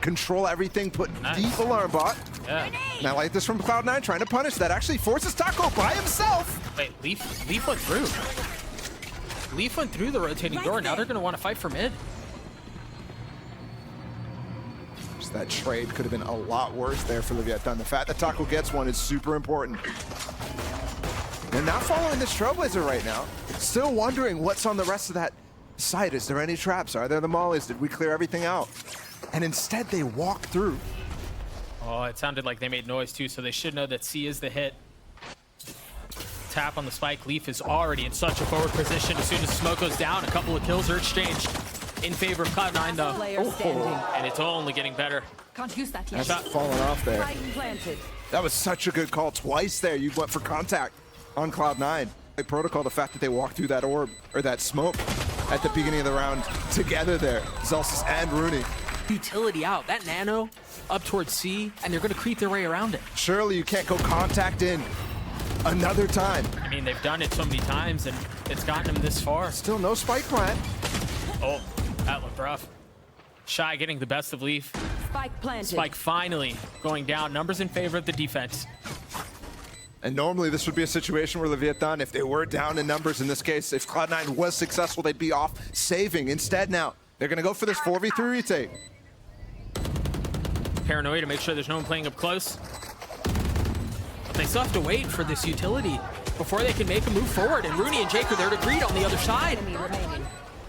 control everything, put deep alarm bot. Yeah. And I like this from Cloud9, trying to punish that. Actually forces Taco by himself. Wait, Leaf went through. Leaf went through the rotating door. Now they're going to want to fight for mid. Just that trade could have been a lot worse there for Leviatán. The fact that Taco gets one is super important. They're not following this Trailblazer right now. Still wondering what's on the rest of that site. Is there any traps? Are there the mollies? Did we clear everything out? And instead they walk through. Oh, it sounded like they made noise too, so they should know that C is the hit. Tap on the spike. Leaf is already in such a forward position. As soon as smoke goes down, a couple of kills are exchanged in favor of Cloud9 though. And it's only getting better. Can't use that yet. That's falling off there. Planted. That was such a good call. Twice there you went for contact on Cloud9. Like protocol, the fact that they walked through that orb, or that smoke at the beginning of the round together there. Zellsis and runi. Utility out. That nano up towards C, and they're going to creep their way around it. Surely you can't go contact in another time. I mean, they've done it so many times, and it's gotten them this far. Still no spike plant. Oh, that looked rough. Shyy getting the best of Leaf. Spike planted. Spike finally going down. Numbers in favor of the defense. And normally this would be a situation where Leviatán, if they were down in numbers in this case, if Cloud9 was successful, they'd be off saving. Instead now, they're going to go for this 4v3 retake. Paranoia to make sure there's no one playing up close. But they still have to wait for this utility before they can make a move forward. And runi and jakee are there to greet on the other side.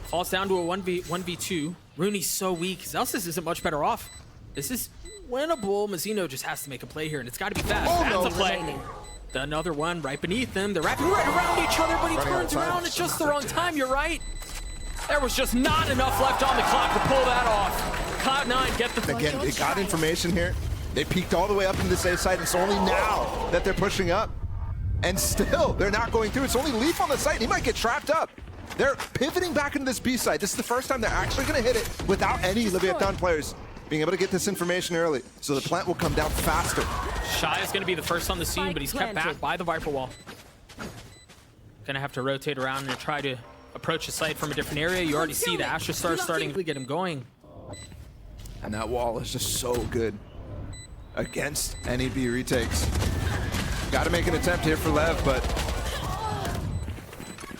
Falls down to a 1v2. runi's so weak. Zellsis isn't much better off. This is winnable. Mazino just has to make a play here, and it's got to be fast. Oh, That's no. a play. Another one right beneath them. They're wrapping right around each other, but he turns around at just the wrong time. You're right. There was just not enough left on the clock to pull that off. Cloud9 get the... Again, they got information here. They peeked all the way up into the safe side. It's only now that they're pushing up. And still, they're not going through. It's only Leaf on the site. He might get trapped up. They're pivoting back into this B side. This is the first time they're actually going to hit it without any Leviatán players being able to get this information early. So the plant will come down faster. Shyy is going to be the first on the scene, but he's kept back by the Viper wall. Going to have to rotate around and try to approach the site from a different area. You already see the Astra Star starting to get him going. And that wall is just so good against any B retakes. Got to make an attempt here for Lev, but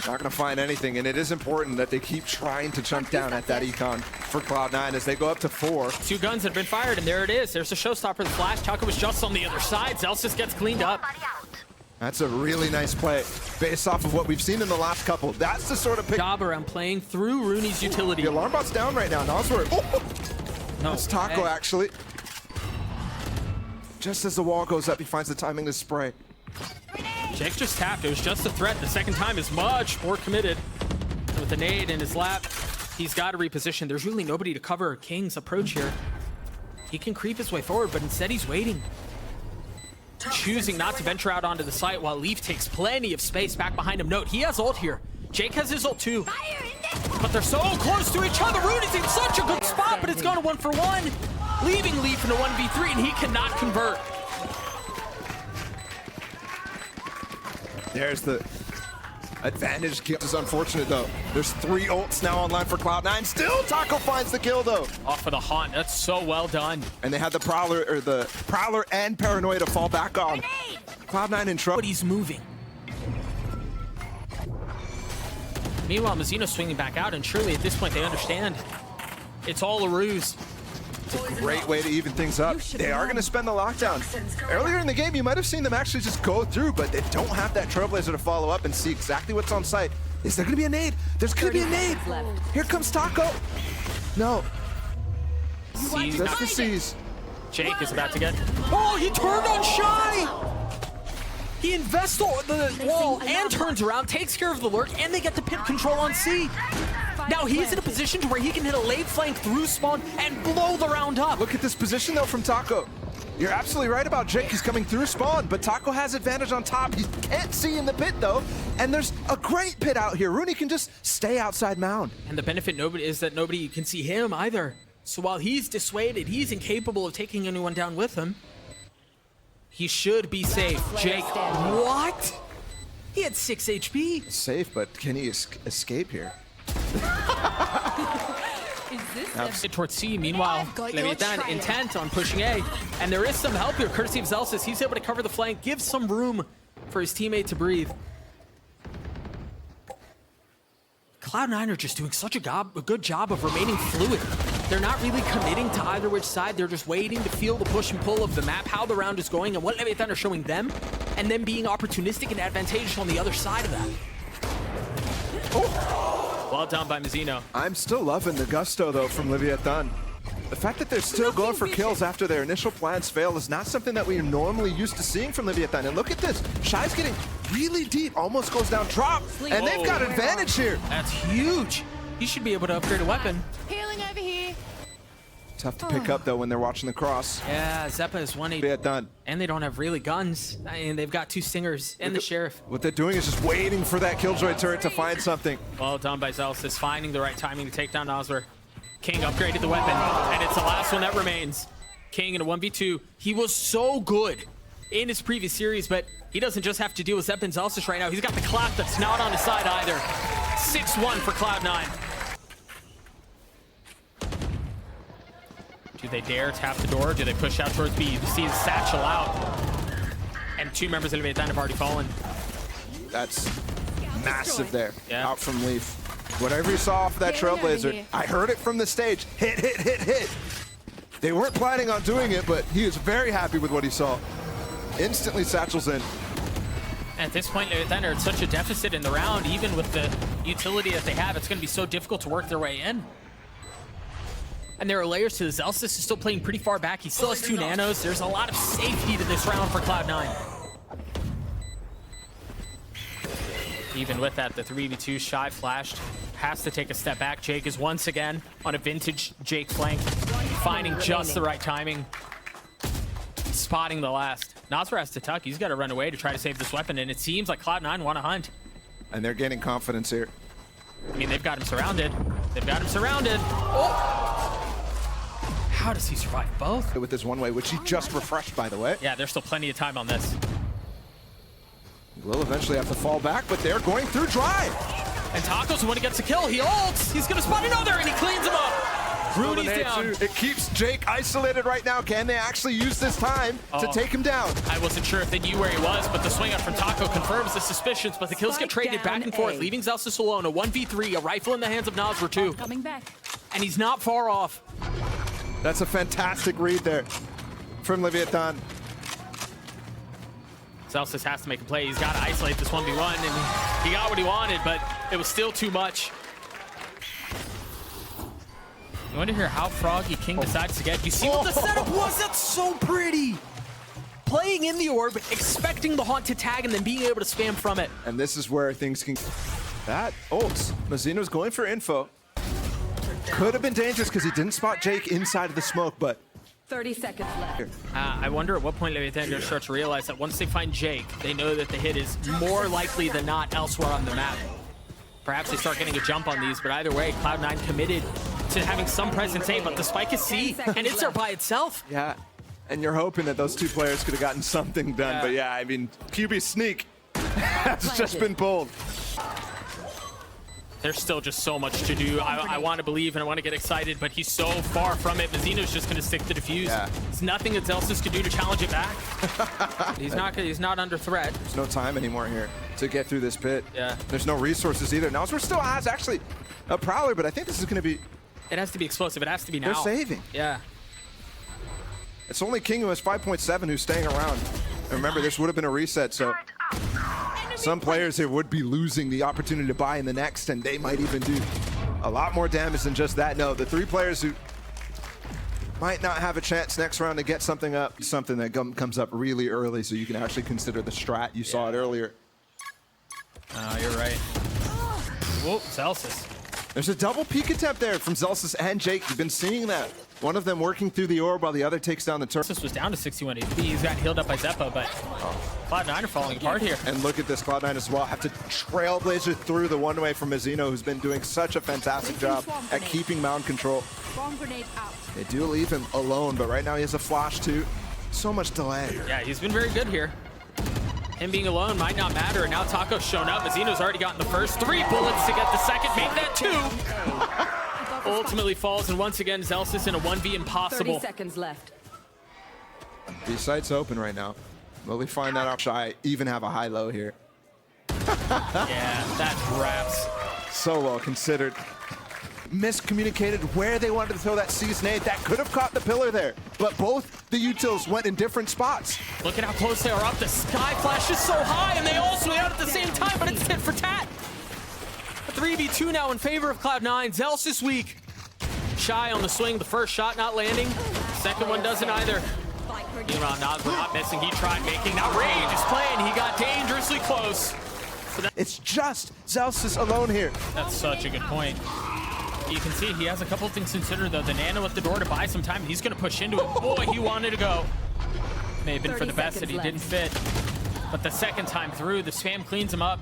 not going to find anything. And it is important that they keep trying to chunk down at that econ for Cloud9 as they go up to 4. 2 guns have been fired, and there it is. There's a showstopper, the flash. Taco was just on the other side. Zellsis gets cleaned up. That's a really nice play based off of what we've seen in the last couple. That's the sort of pick. Job around playing through runi's utility. The alarm bot's down right now. Nosworth. Oh! No, it's Taco, actually. Just as the wall goes up, he finds the timing to spray. Jake just tapped. It was just a threat. The second time is much more committed. With the nade in his lap, he's got to reposition. There's really nobody to cover kiNgg's approach here. He can creep his way forward, but instead he's waiting. Choosing not to venture out onto the site while Leaf takes plenty of space back behind him. Note, he has ult here. Jake has his ult too. But they're so close to each other. runi's in such a good spot, but it's gone to 1-for-1. Leaving Leaf in a 1v3, and he cannot convert. There's the advantage. This is unfortunate though. There's 3 ults now online for Cloud9. Still, Taco finds the kill though. Off of the haunt. That's so well done. And they had the Prowler and Paranoia to fall back on. Cloud9 in trouble. But he's moving. Meanwhile, Mazino swinging back out, and surely at this point they understand it's all a ruse. It's a great way to even things up. They are going to spend the lockdown. Earlier in the game, you might have seen them actually just go through, but they don't have that Trailblazer to follow up and see exactly what's on site. Is there going to be a nade? There's going to be a nade. Here comes Taco. No. That's the C's. Jake is about to get... Oh, he turned on Shyy! He invests the wall and turns around, takes care of the lurk, and they get the pit control on C. Now he's in a position to where he can hit a late flank through spawn and blow the round up. Look at this position though from Taco. You're absolutely right about Jake. He's coming through spawn, but Taco has advantage on top. He can't see in the pit though, and there's a great pit out here. runi can just stay outside mound. And the benefit is that nobody can see him either. So while he's dissuaded, he's incapable of taking anyone down with him. He should be safe. Jake, what? He had 6 HP. Safe, but can he escape here? Is this It towards C. Meanwhile, Leviatán intent on pushing A. And there is some help here, courtesy of Zellsis. He's able to cover the flank, give some room for his teammate to breathe. Cloud9 are just doing such a good job of remaining fluid. They're not really committing to either which side. They're just waiting to feel the push and pull of the map, how the round is going, and what Leviatán are showing them, and then being opportunistic and advantageous on the other side of that. Oh. Well done by Mazino. I'm still loving the gusto, though, from Leviatán. The fact that they're still going for kills after their initial plans fail is not something that we're normally used to seeing from Leviatán. And look at this. Shy's getting really deep, almost goes down drop. And they've got advantage here. That's huge. He should be able to upgrade a weapon. Healing over here. Tough to pick up, though, when they're watching the cross. Yeah, Xeppaa is 1-8. Leviatán. And they don't have really guns. I mean, they've got 2 stingers and the sheriff. What they're doing is just waiting for that Killjoy turret to find something. Well done by Zellsis, finding the right timing to take down Nosler. kiNgg upgraded the weapon, and it's the last one that remains. kiNgg in a 1v2. He was so good in his previous series, but he doesn't just have to deal with Xeppaa and Zellsis right now. He's got the clap that's not on his side either. 6-1 for Cloud9. Do they dare tap the door? Do they push out towards B? You see the satchel out. And 2 members of Leviatán have already fallen. That's massive there, Yeah. out from Leaf. Whatever you saw off of that Trailblazer, I heard it from the stage. Hit, hit, hit, hit. They weren't planning on doing it, but he was very happy with what he saw. Instantly satchels in. At this point, Leviatán are at such a deficit in the round, even with the utility that they have, it's going to be so difficult to work their way in. And there are layers to this. Zellsis is still playing pretty far back. He still has 2 nanos. There's a lot of safety to this round for Cloud9. Even with that, the 3v2 Shyy flashed. Has to take a step back. Jake is once again on a vintage Jake flank, finding just the right timing. Spotting the last. Nosler has to tuck. He's got to run away to try to save this weapon, and it seems like Cloud9 want to hunt. And they're gaining confidence here. I mean, they've got him surrounded. They've got him surrounded. Oh! How does he survive both? With this one way, which he just refreshed, by the way. Yeah, there's still plenty of time on this. Will eventually have to fall back, but they're going through drive. And Taco's the one who gets a kill. He ults. He's going to spot another, and he cleans him up. Rudy's down. It keeps Jake isolated right now. Can they actually use this time to take him down? I wasn't sure if they knew where he was, but the swing out from Taco confirms the suspicions, but the kills get traded back and forth, leaving Zellsis alone. A 1v3, a rifle in the hands of Nosler too. Coming back. And he's not far off. That's a fantastic read there from Leviatán. Zellsis has to make a play. He's got to isolate this 1v1, and he got what he wanted, but it was still too much. You want to hear how froggy kiNgg decides to get? You see what the setup was? That's so pretty. Playing in the orb, expecting the haunt to tag, and then being able to spam from it. And this is where things can... That ults. Mazino's going for info. Could have been dangerous because he didn't spot Jake inside of the smoke, but... 30 seconds left. I wonder at what point Leviatán are going to start to realize that once they find Jake, they know that the hit is more likely than not elsewhere on the map. Perhaps they start getting a jump on these, but either way, Cloud9 committed to having some presence A, but the spike is C, and it's there by itself. Yeah, and you're hoping that those 2 players could have gotten something done, but yeah, I mean, QB sneak has just been pulled. There's still just so much to do. I want to believe and I want to get excited, but he's so far from it. Mazino's just going to stick to the defuse. Yeah. There's nothing that Zellsis can do to challenge it back. He's not under threat. There's no time anymore here to get through this pit. Yeah. There's no resources either. Nosler still has actually a Prowler, but I think this is going to be... It has to be explosive. It has to be now. They're saving. Yeah. It's only kiNgg who has 5.7 who's staying around. And remember, this would have been a reset, so... Some players here would be losing the opportunity to buy in the next, and they might even do a lot more damage than just that. No, the 3 players who might not have a chance next round to get something up, something that comes up really early, so you can actually consider the strat. You saw it earlier. Oh, you're right. Whoa, Zellsis. There's a double peek attempt there from Zellsis and Jake. You've been seeing that. One of them working through the orb while the other takes down the turret. Zellsis was down to 61 HP. He's got healed up by Xeppaa, but Cloud9 are falling apart here. And look at this, Cloud9 as well. Have to trailblazer through the one-way from Mazino, who's been doing such a fantastic job at keeping mound control. Bomb grenade out. They do leave him alone, but right now he has a flash too. So much delay. Yeah, he's been very good here. Him being alone might not matter, and now Taco's shown up. Mazino's already gotten the first 3 bullets to get the second, make that 2. ultimately falls, and once again, Zellsis in a 1v impossible. 30 seconds left. B site's open right now. Will we find that out? Shyy even have a high-low here. Yeah, that wraps. So well considered. Miscommunicated where they wanted to throw that C's nade. That could have caught the pillar there, but both the utils went in different spots. Look at how close they are up. The sky flash is so high, and they all swing out at the same time, but it's tit for tat. A 3v2 now in favor of Cloud9. Zellsis weak. Shyy on the swing. The first shot not landing. Second one doesn't either. Nas, we're not missing. He tried making outrageous play, and he got dangerously close. So It's just Zellsis alone here. that's such a good point. You can see he has a couple of things considered, though. The nano at the door to buy some time. He's going to push into it. Boy, he wanted to go. May have been for the best that he didn't fit. But the second time through, the spam cleans him up.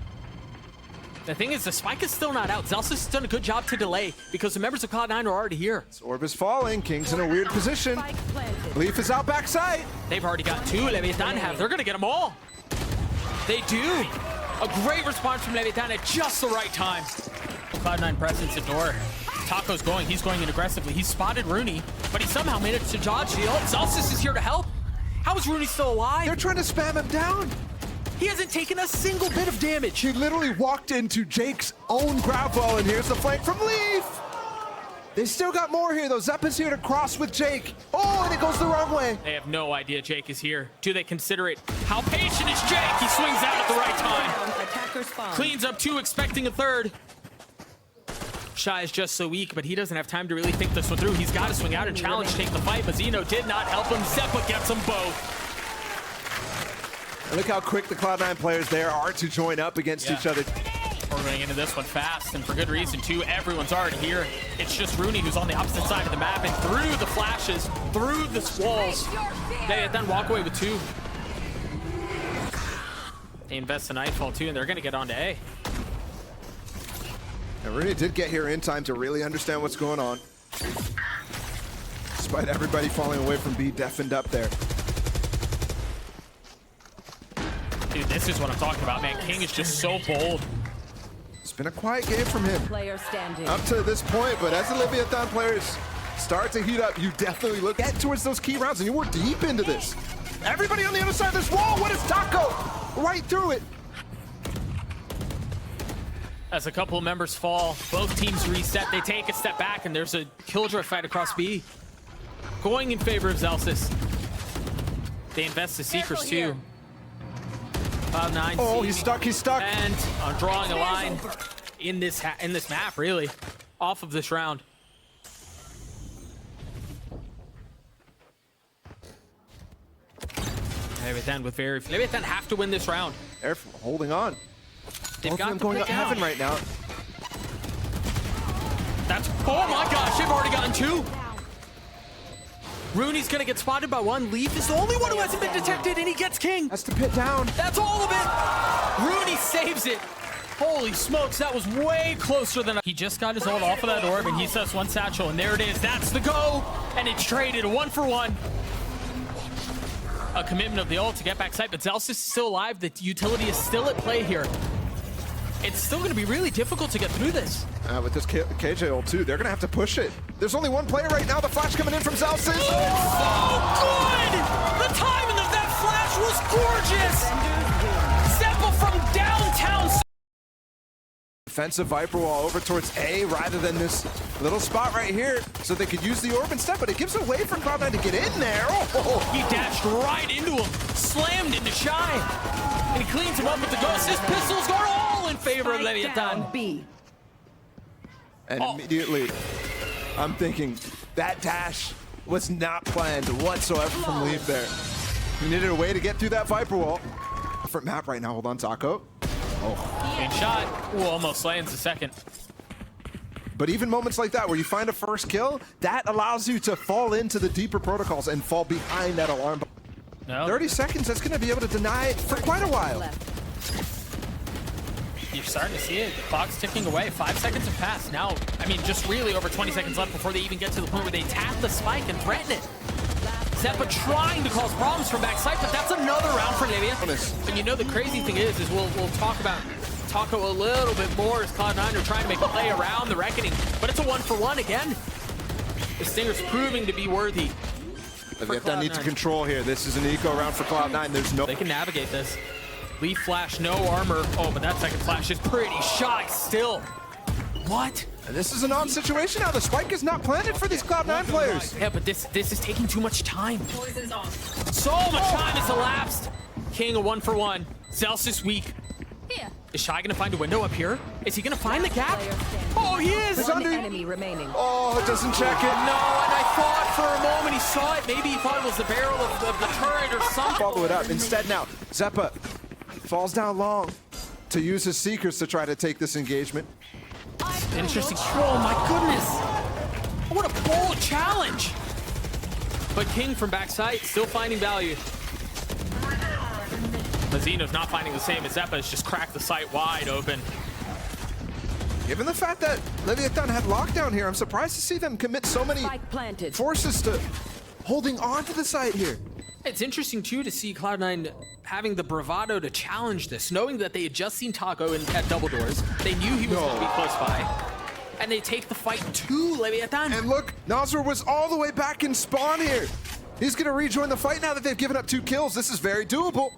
The thing is, the spike is still not out. Zellsis has done a good job to delay because the members of Cloud9 are already here. This orb is falling. King's in a weird position. Spike planted. Leaf is out backside. They've already got two. Leviatán have. They're going to get them all. They do. A great response from Leviatán at just the right time. Cloud9 presses the door. Taco's going. He's going in aggressively. He's spotted runi, but he somehow managed to dodge the ult. Zellsis is here to help. How is runi still alive? They're trying to spam him down. He hasn't taken a single bit of damage. He literally walked into Jake's own grab wall, and here's the flank from Leaf. They still got more here, though. Xeppaa's here to cross with Jake. Oh, and it goes the wrong way. They have no idea Jake is here. Do they consider it? How patient is Jake? He swings out at the right time. Attacker spawn. Cleans up two, expecting a third. Shyy is just so weak, but he doesn't have time to really think this one through. He's got to swing out and challenge, take the fight. Mazino did not help him. Xeppaa gets them both. And look how quick the Cloud9 players there are to join up against each other. We're going into this one fast, and for good reason, too. Everyone's already here. It's just runi who's on the opposite side of the map, and through the flashes, through the walls, they then walk away with two. They invest in Nightfall, too, and they're going to get on to A. And runi did get here in time to really understand what's going on. Despite everybody falling away from B, deafened up there. Dude, this is what I'm talking about, man. kiNgg is just so bold. It's been a quiet game from him Player standing. up to this point, but as the Leviatán players start to heat up, you definitely look at towards those key rounds, and you were deep into this. Everybody on the other side of this wall, what is Taco? Right through it. As a couple of members fall, both teams reset. They take a step back, and there's a killjoy fight across B. Going in favor of Zellsis. They invest the Seekers, too. Cloud9. Oh, he's stuck, he's stuck. And drawing a line in this map, really, off of this round. Leviatán with very... Leviatán have to win this round. They're holding on. They've Both got of them to going pick up out. heaven right now. That's... Oh my gosh, they've already gotten two. runi's gonna get spotted by one. Leaf is the only one who hasn't been detected, and he gets kiNgg. That's the pit down. That's all of it. runi saves it. Holy smokes, that was way closer than... He just got his ult off of that orb, and he says one satchel, and there it is. That's the go, and it's traded 1-for-1. A commitment of the ult to get back sight, but Zellsis is still alive. The utility is still at play here. It's still going to be really difficult to get through this. With this KJ ult too, they're going to have to push it. There's only one player right now. The flash coming in from Zellsis. Oh, good! The timing of that flash was gorgeous! Xeppaa from downtown. Defensive Viper wall over towards A rather than this little spot right here, so they could use the orb instead, but it gives a way for Cloud9 to get in there. Oh! He dashed right into him, slammed into Shyy, and he cleans him up with the ghost. His pistols are all in favor of Spike down Leviatán. B. And immediately, I'm thinking that dash was not planned whatsoever from Leaf there. He needed a way to get through that Viper wall. Different map right now. Hold on, Taco. Good shot. Ooh, almost lands a second. But even moments like that where you find a first kill, that allows you to fall into the deeper protocols and fall behind that alarm. No. 30 seconds, that's going to be able to deny it for quite a while. You're starting to see it. The clock's ticking away. 5 seconds have passed. Now, I mean, just really over 20 seconds left before they even get to the point where they tap the spike and threaten it. Xeppaa trying to cause problems from backside, but that's another round for Leviatán. And you know the crazy thing is we'll talk about Taco a little bit more as Cloud9 are trying to make a play around the Reckoning, but it's a 1-for-1 again. The Stinger's proving to be worthy. Leviatán needs to control here. This is an eco round for Cloud9. There's no... They can navigate this. Leaf flash, no armor. Oh, but that second flash is pretty Shyy still. What? And this is an odd situation now. The spike is not planted for these Cloud9 players. Yeah, but this is taking too much time. So much time has elapsed. kiNgg a 1-for-1. Zellsis weak. Here. Is Shyy gonna find a window up here? Is he gonna find the gap? Oh, he is! One enemy remaining. Oh, it doesn't check it. No, and I thought for a moment he saw it. Maybe he thought it was the barrel of the turret or something. Follow it up. Instead now, Xeppaa falls down long to use his Seekers to try to take this engagement. Interesting. Oh my goodness! What a bold challenge! But kiNgg from backside still finding value. Mazino's not finding the same as Xeppaa has just cracked the site wide open. Given the fact that Leviatán had lockdown here, I'm surprised to see them commit so many forces to holding on to the site here. It's interesting too to see Cloud9 having the bravado to challenge this, knowing that they had just seen Taco at double doors. They knew he was going to be close by. And they take the fight to Leviatán. And look, Nazar was all the way back in spawn here. He's going to rejoin the fight now that they've given up 2 kills. This is very doable.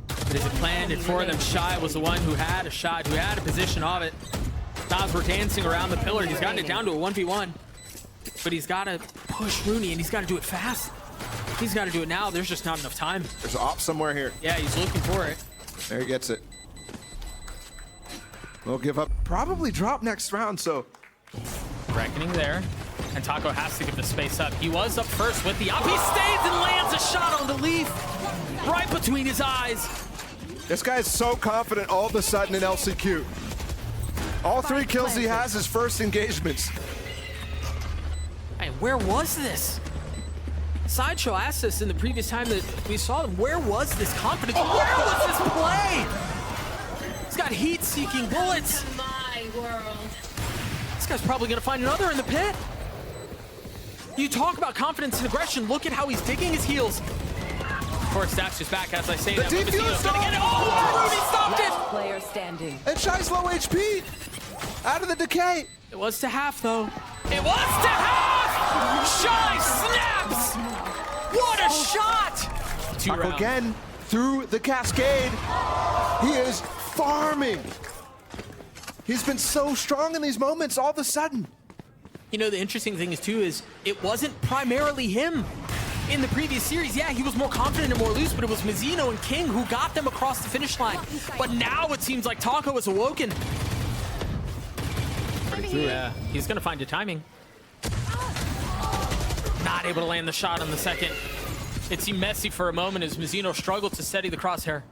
But is it planned for them? Shyy was the one who had a shot, who had a position of it. Nas were dancing around the pillar. He's gotten it down to a 1v1. But he's got to push runi, and he's got to do it fast. He's got to do it now. There's just not enough time. There's an op somewhere here. Yeah, he's looking for it. There he gets it. We'll give up. Probably drop next round, so... Reckoning there. And Taco has to give the space up. He was up first with the op. He stays and lands a shot on the Leaf. Right between his eyes. This guy is so confident all of a sudden in LCQ. All 3 kills he has his first engagements. Hey, where was this? Sideshow asked us in the previous time that we saw them, where was this confidence? Where was this play? He's got heat-seeking bullets. This guy's probably gonna find another in the pit. You talk about confidence and aggression, look at how he's digging his heels. Of course, that's just back as I say that. Mazino's gonna get it. Oh, Rudy stopped it! Player standing. And Shy's low HP. Out of the decay. It was to half, though. It was to half! Shyy snaps! What a shot! 2 rounds. Again, through the cascade. He is farming. He's been so strong in these moments all of a sudden. You know, the interesting thing is, too, is it wasn't primarily him. In the previous series, yeah, he was more confident and more loose, but it was Mazino and kiNgg who got them across the finish line. But now it seems like Taco is awoken. Pretty through. Yeah, he's gonna find your timing. Not able to land the shot on the second. It seemed messy for a moment as Mazino struggled to steady the crosshair.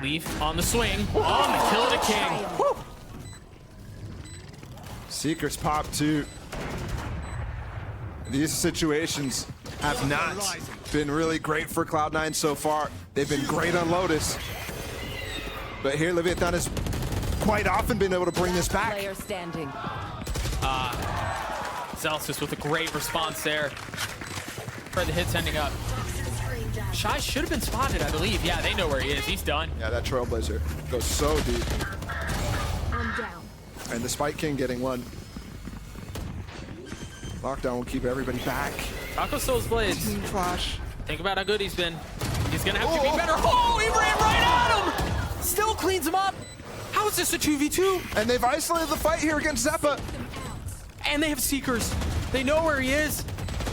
Leaf on the swing, on the kill to kiNgg. Whew. Seekers pop too. These situations have not been really great for Cloud9 so far. They've been great on Lotus. But here, Leviatán has quite often been able to bring this back. Player standing. Zellsis with a great response there. For the hits ending up. Shyy should have been spotted, I believe. Yeah, they know where he is. He's done. Yeah, that Trailblazer goes so deep. I'm down. And the Spike King getting one. Lockdown will keep everybody back. Taco Soul's blades. Team Flash. Think about how good he's been. He's gonna have to be better. Oh, he ran right at him! Still cleans him up. How is this a 2v2? And they've isolated the fight here against Xeppaa. And they have Seekers. They know where he is.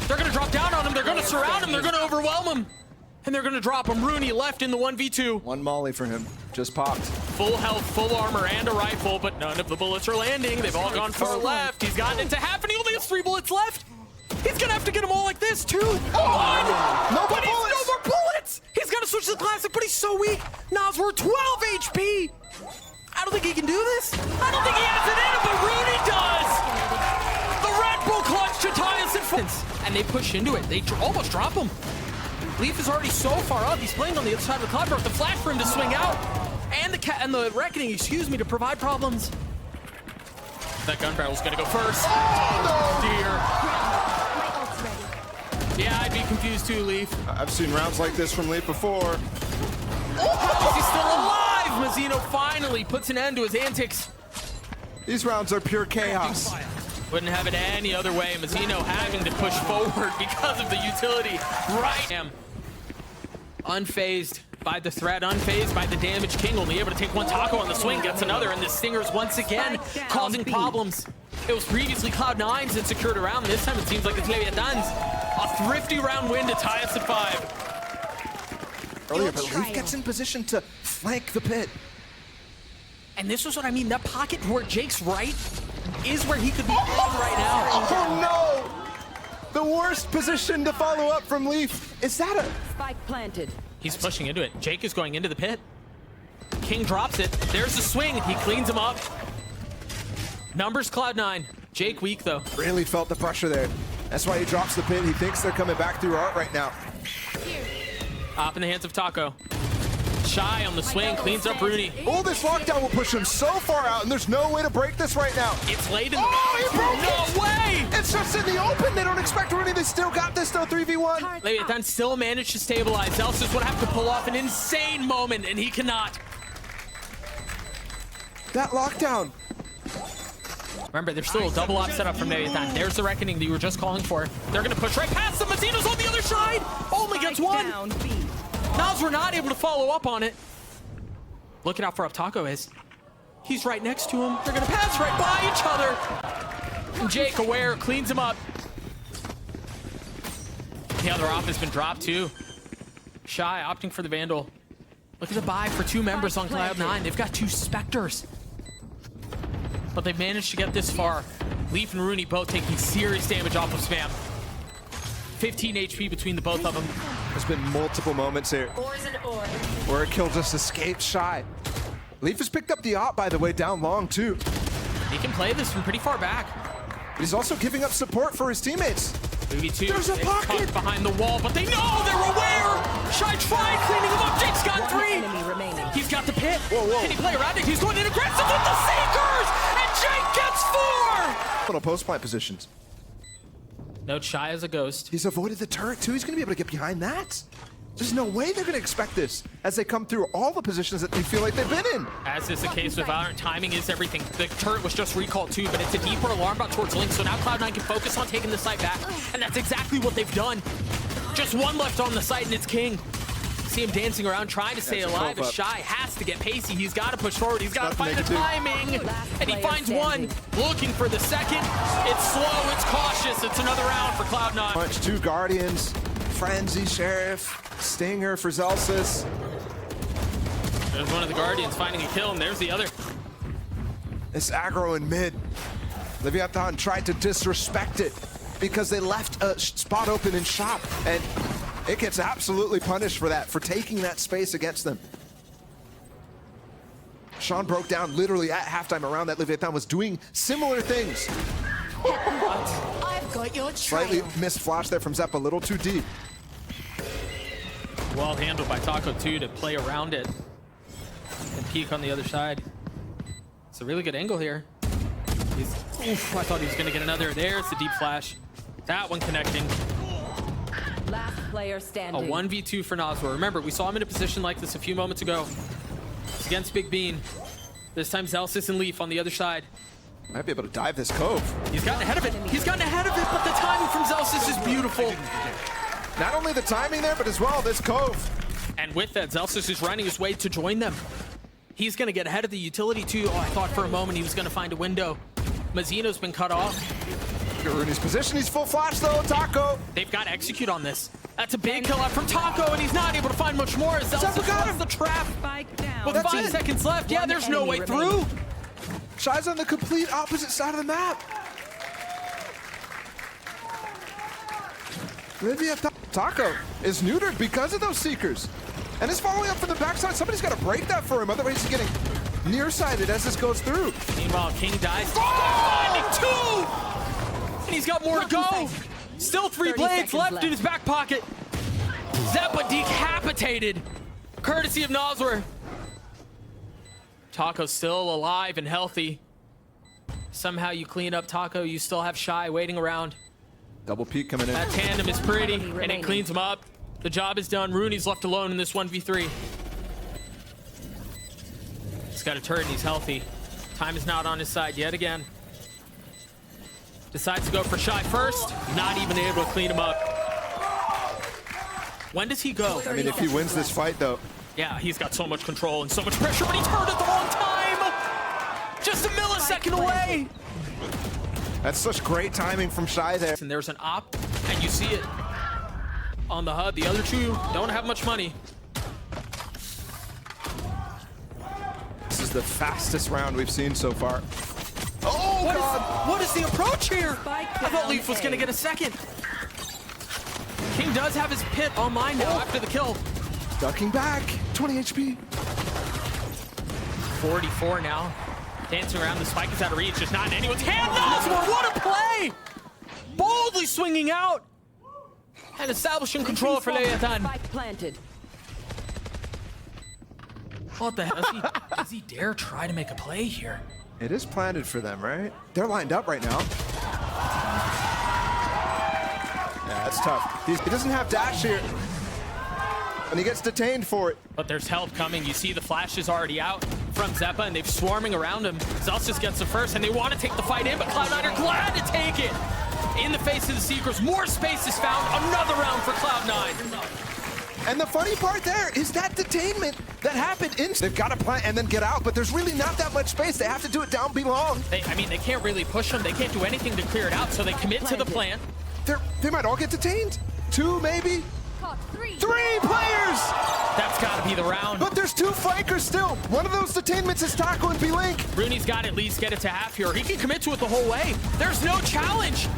They're gonna drop down on him. They're gonna surround him. They're gonna overwhelm him. And they're gonna drop him. Runi left in the 1v2. One molly for him. Just popped. Full health, full armor, and a rifle, but none of the bullets are landing. They've all gone far left. He's gotten into half, and he only has 3 bullets left. He's gonna have to get them all like this, too. Oh, no but he's bullets. no more bullets. He's gotta switch to the classic, but he's so weak. Nas, we're 12 HP. I don't think he can do this. I don't think he has it in him, but Runi does. The Red Bull clutch to tie us in front. And they push into it. They almost drop him. Leaf is already so far up. He's playing on the other side of the cloud with the flash for him to swing out. And the Reckoning, excuse me, to provide problems. That gun barrel's gonna go first. Oh, dear. Yeah, I'd be confused too, Leaf. I've seen rounds like this from Leaf before. Oh, is he still alive? Mazino finally puts an end to his antics. These rounds are pure chaos. Wouldn't have it any other way. Mazino having to push forward because of the utility. Right. Unfazed by the threat, unfazed by the damage. kiNgg only able to take one taco on the swing, gets another, and the Stingers once again causing problems. It was previously Cloud9's that secured a round. This time it seems like it's Leviatán's. A thrifty round win to tie us at 5. Earlier, but Leaf gets in position to flank the pit. And this was what I mean. That pocket where Jake's right is where he could be right now. Oh no! The worst position to follow up from Leaf. Is that a... Spike planted. He's pushing into it. Jake is going into the pit. kiNgg drops it. There's the swing. He cleans him up. Numbers Cloud9. Jake weak though. Really felt the pressure there. That's why he drops the pit. He thinks they're coming back through art right now. Up in the hands of Taco. Shyy on the swing, cleans up runi. Oh, this lockdown will push him so far out, and there's no way to break this right now. It's late in the... Oh, he broke No it! way! It's just in the open. They don't expect runi. They still got this, though, 3v1. Leviatán still managed to stabilize. Zellsis would have to pull off an insane moment, and he cannot. That lockdown. Remember, there's still a double op setup from Leviatán. There's the reckoning that you were just calling for. They're going to push right past them. Mazino's on the other side. Only gets one. Nas were not able to follow up on it. Look at how far up Taco is. He's right next to him. They're going to pass right by each other. And Jake, aware, cleans him up. The other op has been dropped, too. Shyy opting for the Vandal. Look at the buy for 2 members on Cloud9. They've got 2 Spectres. But they've managed to get this far. Leaf and runi both taking serious damage off of Spam. 15 HP between the both of them. There's been multiple moments here where a kill just escaped Shyy. Leaf has picked up the op, by the way, down long, too. He can play this from pretty far back. But he's also giving up support for his teammates. 2v2. There's a pocket behind the wall, but they know they're aware. Shyy tried cleaning him up. Jake's got 3. He's got the pit. Whoa. Can he play around it? He's going in aggressive with the Seekers, and Jake gets 4. Little post-plant positions. No, Shyy as a ghost. He's avoided the turret, too. He's going to be able to get behind that. There's no way they're going to expect this as they come through all the positions that they feel like they've been in. As is the case with Valorant, timing is everything. The turret was just recalled too, but it's a deeper alarm bot towards Link, so now Cloud9 can focus on taking the site back, and that's exactly what they've done. Just one left on the site, and it's kiNgg. See him dancing around, trying to stay alive, as Shyy has to get pacey. He's got to push forward. He's got to find the timing, and he finds one. Looking for the second. It's slow, it's cautious. It's another round for Cloud9. Punch 2 Guardians, Frenzy, Sheriff, Stinger for Zellsis. There's one of the Guardians finding a kill, and there's the other. This aggro in mid. Leviatán tried to disrespect it because they left a spot open in shop, and it gets absolutely punished for that, for taking that space against them. Sean broke down literally at halftime around that. Leviatán was doing similar things. I've got your Slightly missed flash there from Xeppaa, a little too deep. Well handled by Taco too to play around it and peek on the other side. It's a really good angle here. Oof, I thought he was going to get another. There's the deep flash. That one connecting. Last player A standing. 1v2 for Nazwa. Remember, we saw him in a position like this a few moments ago. It's against Big Bean. This time Zellsis and Leaf on the other side. Might be able to dive this cove. He's gotten ahead of it. He's gotten ahead of it, but the timing from Zellsis is beautiful. Not only the timing there, but as well this cove. And with that, Zellsis is running his way to join them. He's going to get ahead of the utility too. Oh, I thought for a moment he was going to find a window. Mazino's been cut off. Look at Rooney's position. He's full flash though. Taco. They've got to execute on this. That's a big kill out from Taco, and he's not able to find much more. As Zellsis got him. the trap. Spike down. With That's 5 it. seconds left. Yeah, there's no way through. Shyy's on the complete opposite side of the map. Leviatán. Taco is neutered because of those Seekers. And is following up from the backside. Somebody's got to break that for him. Otherwise, he's getting nearsighted as this goes through. Meanwhile, kiNgg dies. Finding 2! And he's got more to go. Still 3 blades left in his back pocket. Xeppaa decapitated. Courtesy of Nazwa. Taco's still alive and healthy. Somehow you clean up Taco, you still have Shyy waiting around. Double peek coming in. That tandem is pretty, and it cleans him up. The job is done. runi's left alone in this 1v3. got a turret and he's healthy. Time is not on his side yet again. Decides to go for Shyy first. Not even able to clean him up. When does he go? I mean, if he wins this fight, though. Yeah, he's got so much control and so much pressure, but he turned at the wrong time. Just a millisecond away. That's such great timing from Shyy there. And there's an op, and you see it on the HUD. The other two don't have much money. This is the fastest round we've seen so far. Oh, God! What is the approach here? Spike I thought down Leaf was A. going to get a second. kiNgg does have his pit online now after the kill. Ducking back. 20 HP. 44 now. Dancing around, the spike is out of reach. Just not in anyone's hand. Nosworth, what a play! Boldly swinging out and establishing control for Leviatán. Spike planted. What the hell? Does he dare try to make a play here? It is planted for them, right? They're lined up right now. Yeah, that's tough. He doesn't have dash here. And he gets detained for it. But there's help coming. You see the flash is already out from Xeppaa, and they've swarming around him. Zellsis gets the first, and they want to take the fight in, but Cloud9 are glad to take it. In the face of the Seekers, more space is found. Another round for Cloud9. And the funny part there is that detainment that happened they've got to plant and then get out, but there's really not that much space. They have to do it down belong. I mean, they can't really push them. They can't do anything to clear it out, so they commit to the plant. They might all get detained. 2, maybe. Caught 3. 3 players! That's got to be the round. But there's 2 Fikers still. One of those detainments is Taco and B-Link. Rooney's got to at least get it to half here. He can commit to it the whole way. There's no challenge.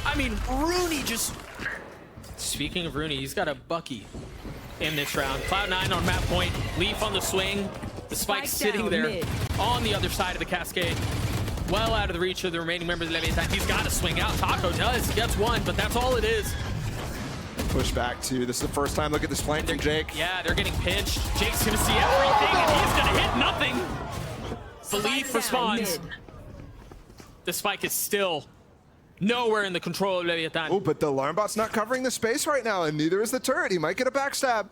I mean, Rooney just... Speaking of Rooney, he's got a Bucky in this round. Cloud9 on map point. Leaf on the swing. The spike's sitting down there mid. on the other side of the cascade. Well out of the reach of the remaining members of Leviatán. He's got to swing out. Taco does. He gets one, but that's all it is. Push back too. This is the first time. Look at this flank from Jake. Yeah, they're getting pinched. Jake's going to see everything, and he's going to hit nothing. Belief responds. The spike is still nowhere in the control of Leviatán. Oh, but the alarm bot's not covering the space right now, and neither is the turret. He might get a backstab.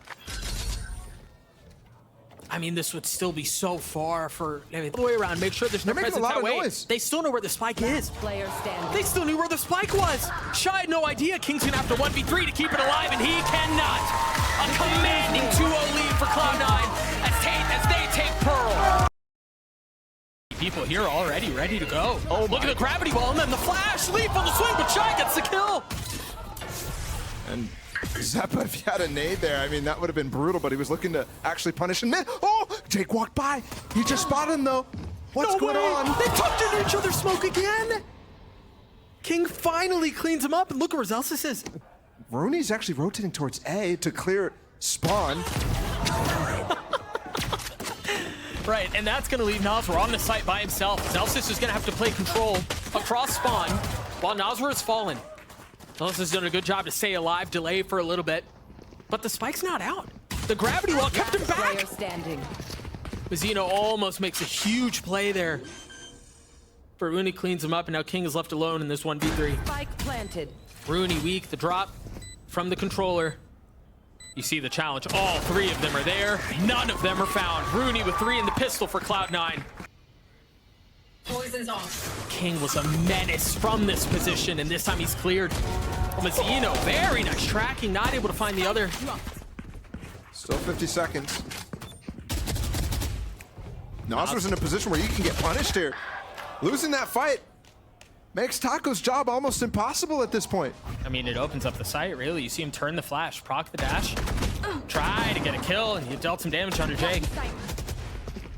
I mean, this would still be so far for Leviatán. All the way around, make sure there's no They're making presence a lot that of way. noise. They still know where the spike is. Player standing. They still knew where the spike was. Shyy had no idea. kiNgg's gonna have to 1v3 to keep it alive, and he cannot. A commanding 2-0 lead for Cloud9 as they take Pearl. People here already ready to go. Oh, look at the gravity ball, and then the flash. Leap on the swing, but Shyy gets the kill. And Xeppaa, if he had a nade there, I mean, that would have been brutal, but he was looking to actually punish him. Oh, Jake walked by. He just spotted him, though. What's No going way. on? They tucked into each other's smoke again. kiNgg finally cleans him up, and look where Zellsis is. Rooney's actually rotating towards A to clear spawn. Right, and that's going to leave Nosworth on the site by himself. Zellsis is going to have to play control across spawn while Nosworth is fallen. Zellsis has done a good job to stay alive, delay for a little bit. But the spike's not out. The gravity wall kept him back. Player standing. Mazino almost makes a huge play there. But Rooney cleans him up, and now kiNgg is left alone in this 1v3. Spike planted. Rooney weak, the drop from the controller. You see the challenge. All 3 of them are there. None of them are found. Rooney with 3 in the pistol for Cloud9. Poison's off. kiNgg was a menace from this position, and this time he's cleared. Mazino, very nice tracking, not able to find the other. Still 50 seconds. Nosworth's in a position where he can get punished here. Losing that fight makes Taco's job almost impossible at this point. I mean, it opens up the site, really. You see him turn the flash, proc the dash, try to get a kill, and he dealt some damage under Jake.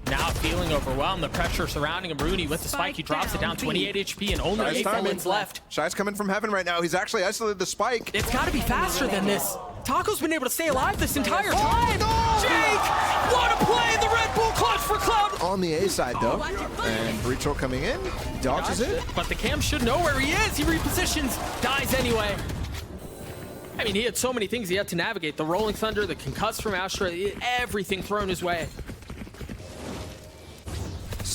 Now feeling overwhelmed, the pressure surrounding him. Rooney with the spike, he drops it down 28 HP and only 8 seconds left. Shyy's coming from heaven right now. He's actually isolated the spike. It's got to be faster than this. Taco's been able to stay alive this entire time. no! Jake, what a play! The Red Bull clutch for Cloud. On the A side, though. And Breachel coming in. Dodges it. But the cam should know where he is. He repositions, dies anyway. I mean, he had so many things he had to navigate. The Rolling Thunder, the concuss from Astra, everything thrown his way.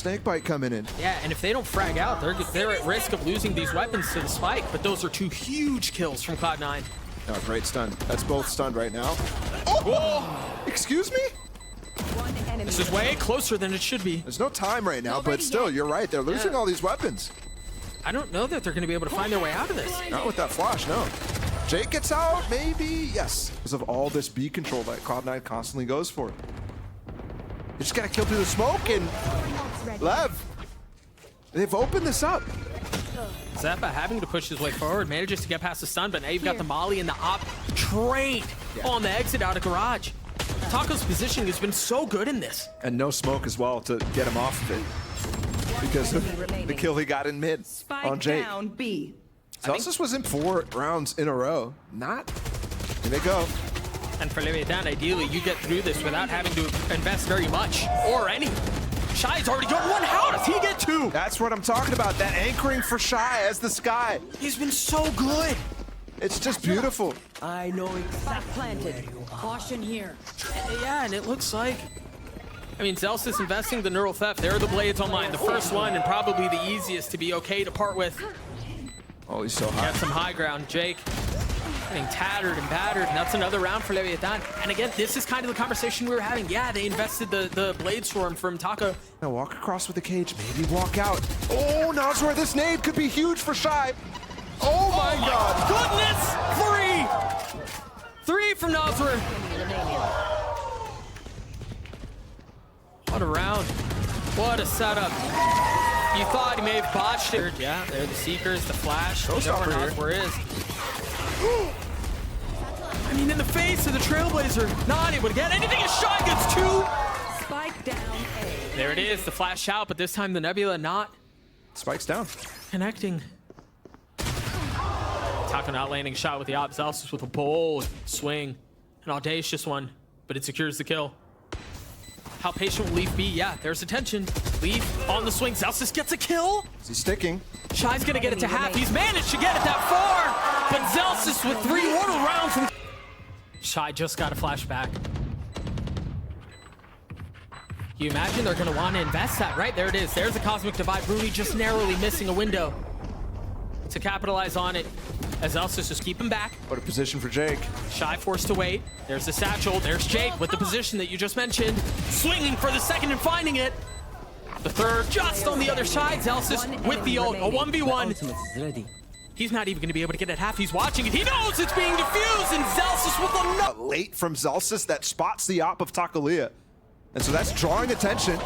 snakebite coming in. Yeah, and if they don't frag out, they're at risk of losing these weapons to the spike. But those are 2 huge kills from Cloud9. Oh, great stun. That's both stunned right now. Oh! Excuse me? One enemy. This is way closer than it should be. There's no time right now, but still, you're right. They're losing all these weapons. I don't know that they're going to be able to find their way out of this. Not with that flash, no. Jake gets out, maybe? Yes. Because of all this B control that Cloud9 constantly goes for. You just gotta kill through the smoke and Lev. They've opened this up. Xeppaa having to push his way forward, manages to get past the stun, but now you've got the molly and the op trained on the exit out of garage. Taco's positioning has been so good in this. And no smoke as well to get him off of it. Because of the kill he got in mid on Jake. Down B. Zellsis was in 4 rounds in a row. Not. Here they go. And for Leviatán, ideally, you get through this without having to invest very much or any. Shy's already got 1. How does he get 2? That's what I'm talking about. That anchoring for Shyy as the sky. He's been so good. It's just beautiful. I know exactly. Planted. Caution here. Yeah, and it looks like... I mean, Zellsis investing the neural theft. There are the blades online. The first one and probably the easiest to be okay to part with. Oh, he's so high. Got some high ground. Jake getting tattered and battered, and that's another round for Leviatán. And again, this is kind of the conversation we were having. Yeah, they invested the blade storm from Taco. Now walk across with the cage, maybe walk out. Oh, Nazar, this nade could be huge for Shyy. Oh my God. Goodness! 3 from Nazar. What a round. What a setup. You thought he may have botched it. Yeah, they're the Seekers, the Flash. Showstopper here. Where is? I mean, in the face of the Trailblazer, not able to get anything as Shyy gets 2. Spike down A. There it is, the flash out, but this time the Nebula not Spikes down. connecting. Taco not landing a shot with the op. Zellsis with a bold swing. An audacious one, but it secures the kill. How patient will Leaf be? Yeah, there's attention. Leaf on the swing. Zellsis gets a kill. Is he sticking? Shy's gonna get it to half. He's managed to get it that far, but Zellsis with 3 mortal rounds from... Shyy just got a flashback. You imagine they're gonna want to invest that, right? There it is. There's the Cosmic Divide. Runi just narrowly missing a window to capitalize on it. As Zellsis just keep him back. What a position for Jake. Shyy forced to wait. There's the satchel. There's Jake with the position that you just mentioned. Swinging for the second and finding it. The third just on the other side. Zellsis with the ult. A 1v1. He's not even going to be able to get it half. He's watching it. He knows it's being diffused, and Zellsis with another. Late from Zellsis that spots the op of Tacolilla. And so that's drawing attention.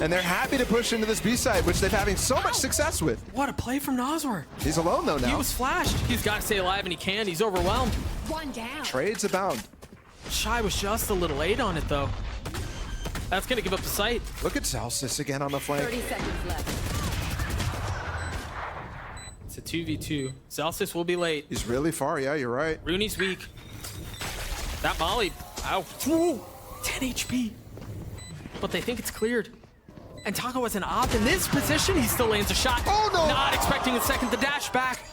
And they're happy to push into this B side, which they're having so much success with. What a play from Nazar. He's alone though now. He was flashed. He's got to stay alive, and he can. He's overwhelmed. 1 down. Trades abound. Shyy was just a little late on it, though. That's going to give up the sight. Look at Zellsis again on the flank. 30 seconds left. It's a 2v2. Zellsis will be late. He's really far. Yeah, you're right. Rooney's weak. That molly. Ow. Whoa. 10 HP. But they think it's cleared. And Taco was an op in this position. He still lands a shot. Oh, no. Not expecting a second to dash back.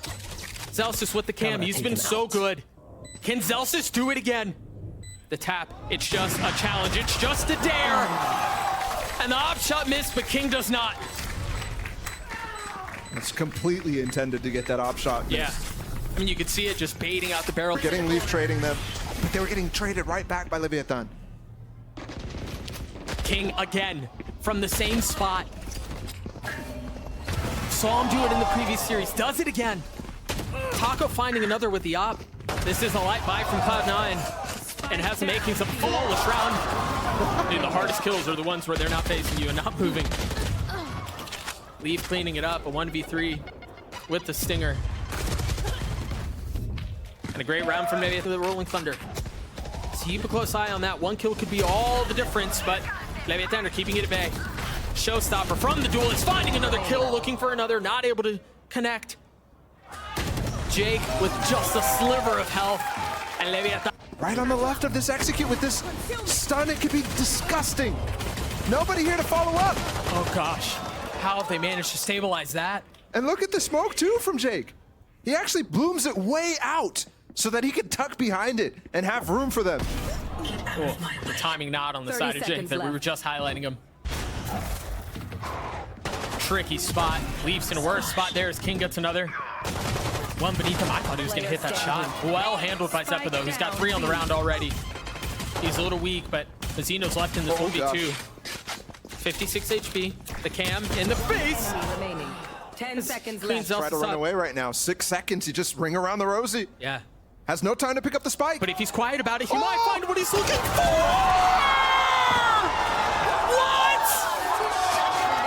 Zellsis with the cam. He's been so good. Can Zellsis do it again? The tap. It's just a challenge. It's just a dare. And the op shot missed, but kiNgg does not. It's completely intended to get that op shot. Yeah. I mean, you could see it just baiting out the barrel. Getting Leaf trading them. But they were getting traded right back by Leviatán. kiNgg again from the same spot. Saw him do it in the previous series. Does it again. Taco finding another with the op. This is a light buy from Cloud9 and has the makings of a flawless round. Dude, the hardest kills are the ones where they're not facing you and not moving. Leaf cleaning it up, a 1v3 with the stinger. And a great round from maybe the Rolling Thunder. So keep a close eye on that. 1 kill could be all the difference, but Leviatán are keeping it at bay. Showstopper from the duelist, finding another kill, looking for another, not able to connect. Jake with just a sliver of health, and Leviatán. Right on the left of this execute with this stun, it could be disgusting. Nobody here to follow up. Oh gosh, how have they managed to stabilize that? And look at the smoke too from Jake. He actually blooms it way out so that he can tuck behind it and have room for them. Oh, the timing not on the 30 side of Jake seconds that we were left. just highlighting him. tricky spot. Leaves in a worse spot there as kiNgg gets another. One beneath him. I thought he was going to hit that shot. Well handled by Xeppaa, though. He's got 3 on the round already. He's a little weak, but Mazino's left in this 1v2. 56 HP. The cam in the face. Remaining. 10 seconds left. Try to run away right now. 6 seconds. You just ring around the Rosie. Yeah. Has no time to pick up the spike. But if he's quiet about it, he might find what he's looking for. What?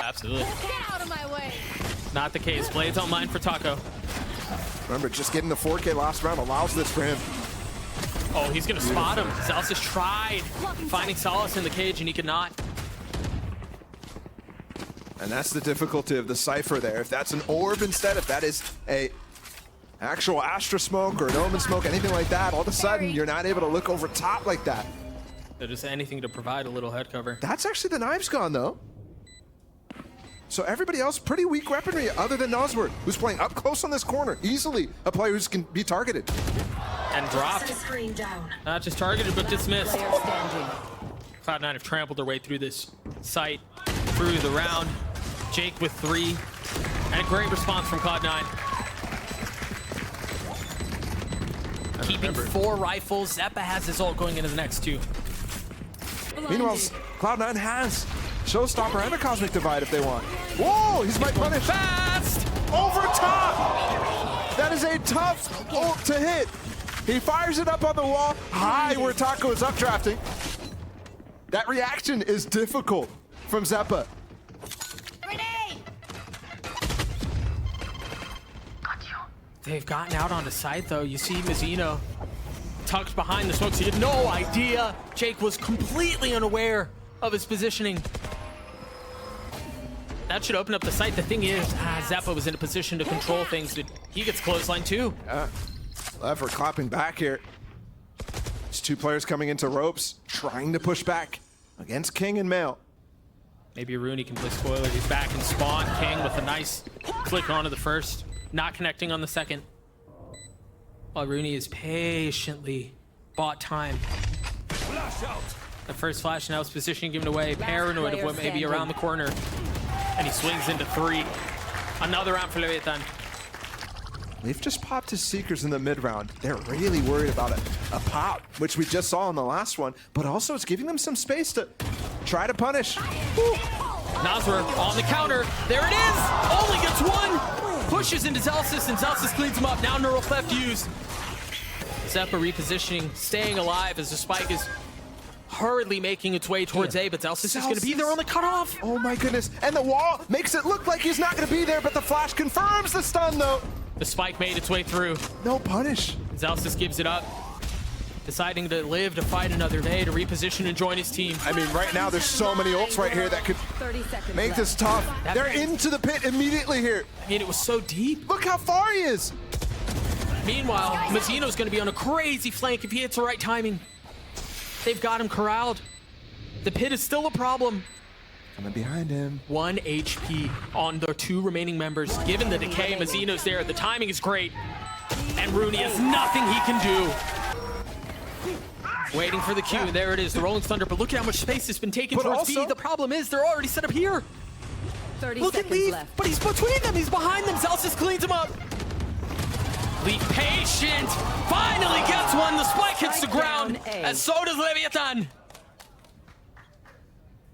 Absolutely. Get out of my way. Not the case. Blades online for Taco. Remember, just getting the 4K last round allows this for him. Oh, he's going to spot him. Zellsis tried finding solace in the cage, and he could not. And that's the difficulty of the Cypher there. If that's an orb instead, if that is a actual Astra smoke or an Omen smoke, anything like that, all of a sudden you're not able to look over top like that. So just anything to provide a little head cover. That's actually the knives gone though. So everybody else pretty weak weaponry other than Nosword, who's playing up close on this corner. Easily a player who can be targeted. And dropped. Not just targeted, but dismissed. Cloud9 have trampled their way through this site, through the round. Jake with 3, and a great response from Cloud9. Keeping 4 rifles. Xeppaa has his ult going into the next 2. Meanwhile, Cloud9 has Showstopper and a Cosmic Divide if they want. Whoa, he's might punish. Fast! Over top! That is a tough ult to hit. He fires it up on the wall, high where Taco is updrafting. That reaction is difficult from Xeppaa. They've gotten out onto site, though. You see Mazino tucked behind the smokes. He had no idea. Jake was completely unaware of his positioning. That should open up the site. The thing is, Xeppaa was in a position to control things, but he gets clothesline too. Lever clapping back here. There's 2 players coming into ropes, trying to push back against kiNgg and Mail. Maybe runi can play spoiler. He's back in spawn. kiNgg with a nice click onto the first. Not connecting on the second. While runi is patiently bought time. The first flash, now his position given away. Paranoid of what may be around the corner. And he swings into 3. Another round for Leviatán. They've just popped his Seekers in the mid round. They're really worried about a pop, which we just saw in the last one, but also it's giving them some space to try to punish. Nazar on the counter. There it is. Only gets 1. Pushes into Zellsis, and Zellsis cleans him up. Now neural theft used. Xeppaa repositioning, staying alive as the spike is hurriedly making its way towards A, but Zellsis is going to be there on the cutoff. Oh my goodness. And the wall makes it look like he's not going to be there, but the flash confirms the stun though. The spike made its way through. No punish. Zellsis gives it up, deciding to live to fight another day, to reposition and join his team. I mean, right now there's so many ults right here that could make this tough. They're into the pit immediately here. I mean, it was so deep. Look how far he is. Meanwhile, Mazino's going to be on a crazy flank if he hits the right timing. They've got him corralled. The pit is still a problem. Coming behind him. 1 HP on the 2 remaining members. Given the decay, Mazino's there. The timing is great. And runi has nothing he can do. Waiting for the Q. There it is, the Rolling Thunder. But look at how much space has been taken towards B. The problem is they're already set up here. 30 look at Leaf, left. but he's between them. He's behind them. Zellsis cleans him up. Leaf patient. Finally gets one. The spike hits the ground, as so does Leviatán.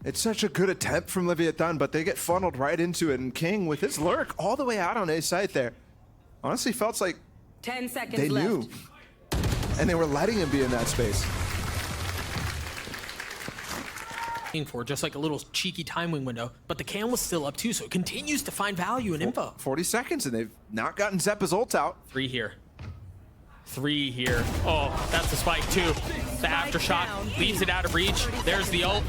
It's such a good attempt from Leviatán, but they get funneled right into it. And kiNgg, with his lurk all the way out on A site there, honestly felt like 10 seconds they left. knew. And they were letting him be in that space. For just like a little cheeky timing window, but the cam was still up too, so it continues to find value and info. 40 seconds, and they've not gotten Xeppaa's ult out. 3 here. 3 here. Oh, that's the spike too. The aftershock leaves it out of reach. There's the ult.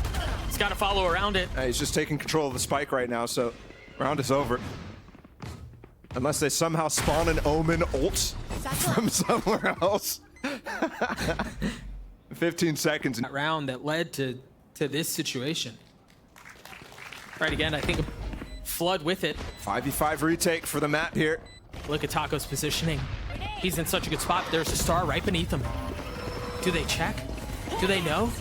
He's got to follow around it. He's just taking control of the spike right now, so round is over. Unless they somehow spawn an Omen ult from somewhere else. 15 seconds. That round that led to this situation. Right, again, I think a flood with it. 5v5 retake for the map here. Look at Taco's positioning. He's in such a good spot. There's a star right beneath him. Do they check? Do they know?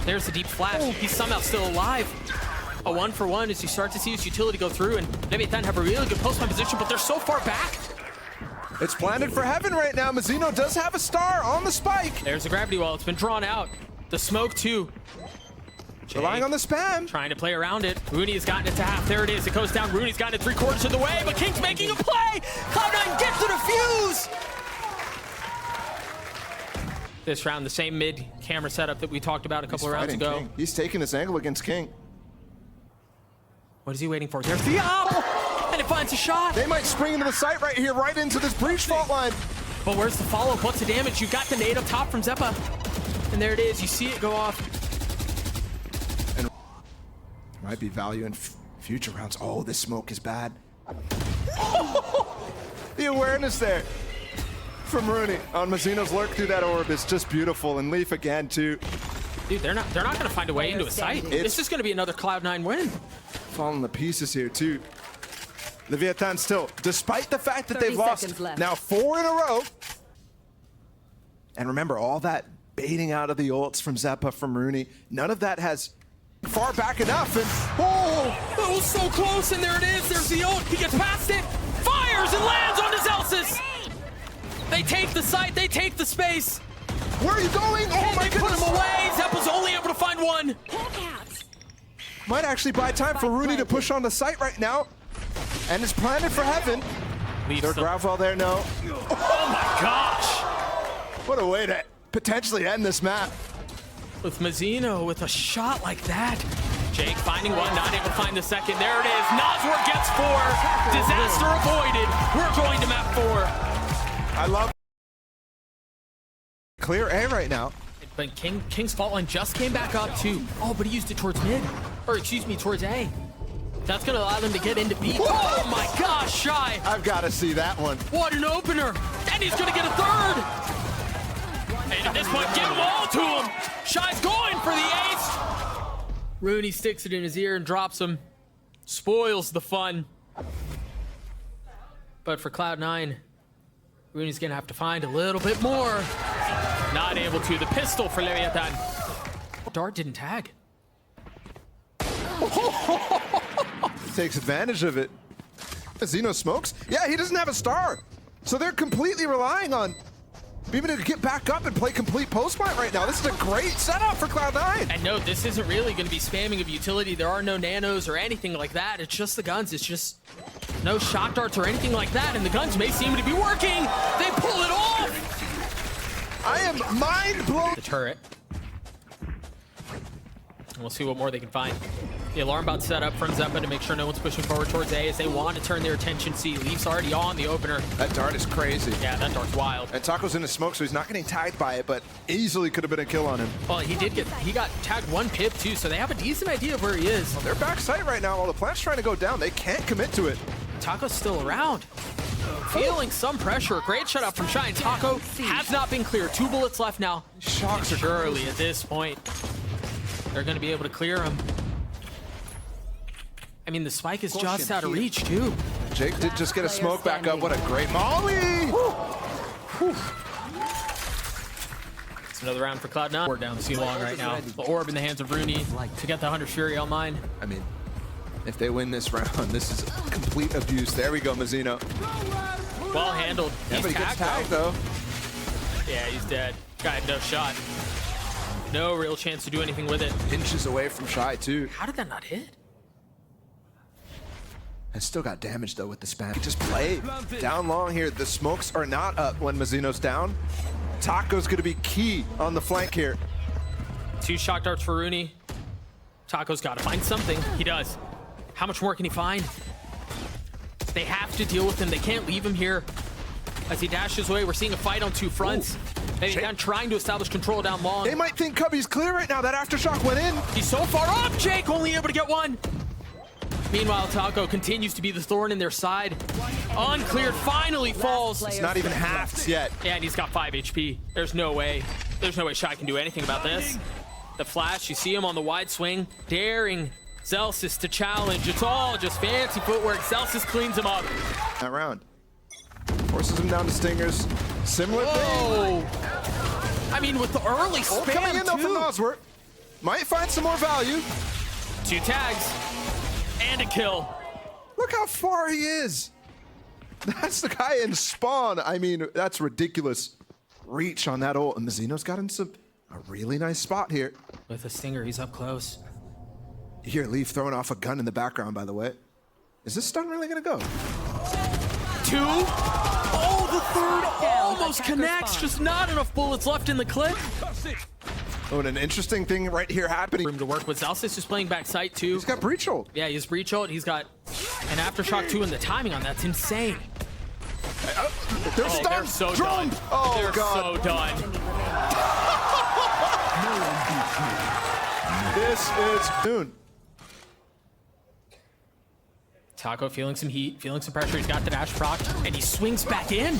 There's the deep flash. He's somehow still alive. a 1-for-1 as you start to see his utility go through, and Leviatán have a really good post-man position, but they're so far back. It's planted for heaven right now. Mazino does have a star on the spike. There's a gravity wall. It's been drawn out. The smoke, too. Relying on the spam. Trying to play around it. Runi has gotten it to half. There it is. It goes down. Runi's gotten it 3/4 of the way, but kiNgg's making a play. Cloud9 gets to the fuse. This round, the same mid-camera setup that we talked about a couple of rounds ago. kiNgg. He's taking this angle against kiNgg. What is he waiting for? There's the up! And it finds a shot. They might spring into the site right here, right into this breach fault line. But where's the follow-up? What's the damage? You got the nade up top from Xeppaa. And there it is. You see it go off. And might be value in future rounds. Oh, this smoke is bad. The awareness there from Runi on Mazino's lurk through that orb is just beautiful. And Leaf again, too. Dude, they're not going to find a way into a site. This is going to be another Cloud9 win. Falling to pieces here, too. Leviatán still, despite the fact that they've lost now 4 in a row. And remember, all that baiting out of the ults from Xeppaa, from Runi, none of that has far back enough. And oh, that was so close, and there it is. There's the ult. He gets past it, fires, and lands onto Zellsis. They take the site. They take the space. Where are you going? Oh my goodness. Put him away. Xeppaa's only able to find one. Might actually buy time for Runi to push on the site right now. And it's planted for heaven. Their gravel there, no. Oh my gosh. What a way to potentially end this map. With Mazino with a shot like that. Jake finding one, not able to find the second. There it is. Nosworth gets 4. Disaster avoided. We're going to map 4. I love clear A right now. But kiNgg's fault line just came back up too. Oh, but he used it towards mid. Or excuse me, towards A. That's going to allow them to get into B. Oh my gosh, Shyy. I've got to see that one. What an opener. And he's going to get a third. And at this point, give them all to him. Shyy's going for the ace. Runi sticks it in his ear and drops him. Spoils the fun. But for Cloud9, Runi's going to have to find a little bit more. Not able to. The pistol for Leviatán. Dart didn't tag. Takes advantage of it. Mazino smokes. Yeah, he doesn't have a star. So they're completely relying on being able to get back up and play complete post-fight right now. This is a great setup for Cloud9. And no, this isn't really going to be spamming of utility. There are no nanos or anything like that. It's just the guns. It's just no shock darts or anything like that. And the guns may seem to be working. They pull it off. I am mind blown. The turret. And we'll see what more they can find. The alarm bot set up from Xeppaa to make sure no one's pushing forward towards A as they want to turn their attention. See, Leaf's already on the opener. That dart is crazy. Yeah, that dart's wild. And Taco's in the smoke, so he's not getting tagged by it, but easily could have been a kill on him. Well, he got tagged 1 pip too, so they have a decent idea of where he is. Well, they're back sight right now. While the plant's trying to go down, they can't commit to it. Taco's still around. Feeling some pressure. Great shutout from Shyy. Taco has not been clear. 2 bullets left now. Shocks are surely at this point they're going to be able to clear him. I mean, the spike is just out of reach, too. Jake did just get a smoke back up. What a great molly! It's another round for Cloud9. We're down too long right now. The orb in the hands of Runi to get the Hunter's Fury online. I mean, if they win this round, this is complete abuse. There we go, Mazino. Well handled. Yeah, but he gets tagged, though. Yeah, he's dead. Guy had no shot. No real chance to do anything with it. Inches away from Shyy, too. How did that not hit? And still got damage, though, with the spam. Just play down long here. The smokes are not up when Mazino's down. Taco's going to be key on the flank here. 2 shock darts for Runi. Taco's got to find something. He does. How much more can he find? They have to deal with him. They can't leave him here. As he dashes away, we're seeing a fight on 2 fronts. Leviatán trying to establish control down long. They might think Cubby's clear right now. That aftershock went in. He's so far off. Jake only able to get 1. Meanwhile, Taco continues to be the thorn in their side. Uncleared, finally falls. It's not even halved yet. Yeah, and he's got 5 HP. There's no way. There's no way Shyy can do anything about this. The flash, you see him on the wide swing, daring Zellsis to challenge. It's all just fancy footwork. Zellsis cleans him up. That round. Forces him down to stingers. Similar thing. I mean, with the early spam, coming in though from Nosworth. Might find some more value. 2 tags and a kill. Look how far he is. That's the guy in spawn. I mean, that's ridiculous reach on that ult. And Mazino's got into a really nice spot here. With a stinger, he's up close. You hear Leaf throwing off a gun in the background, by the way. Is this stun really gonna go? 2. Oh, the third almost connects. Just not enough bullets left in the clip. Oh, and an interesting thing right here happening. Room to work with. Zellsis is playing backside too. He's got breach ult. Yeah, he's breach ult. He's got an aftershock too, and the timing on that's insane. They're stunned. They're so Droned. done. Oh, They're God. so done. This is noon. Taco feeling some heat, feeling some pressure. He's got the dash proc, and he swings back in.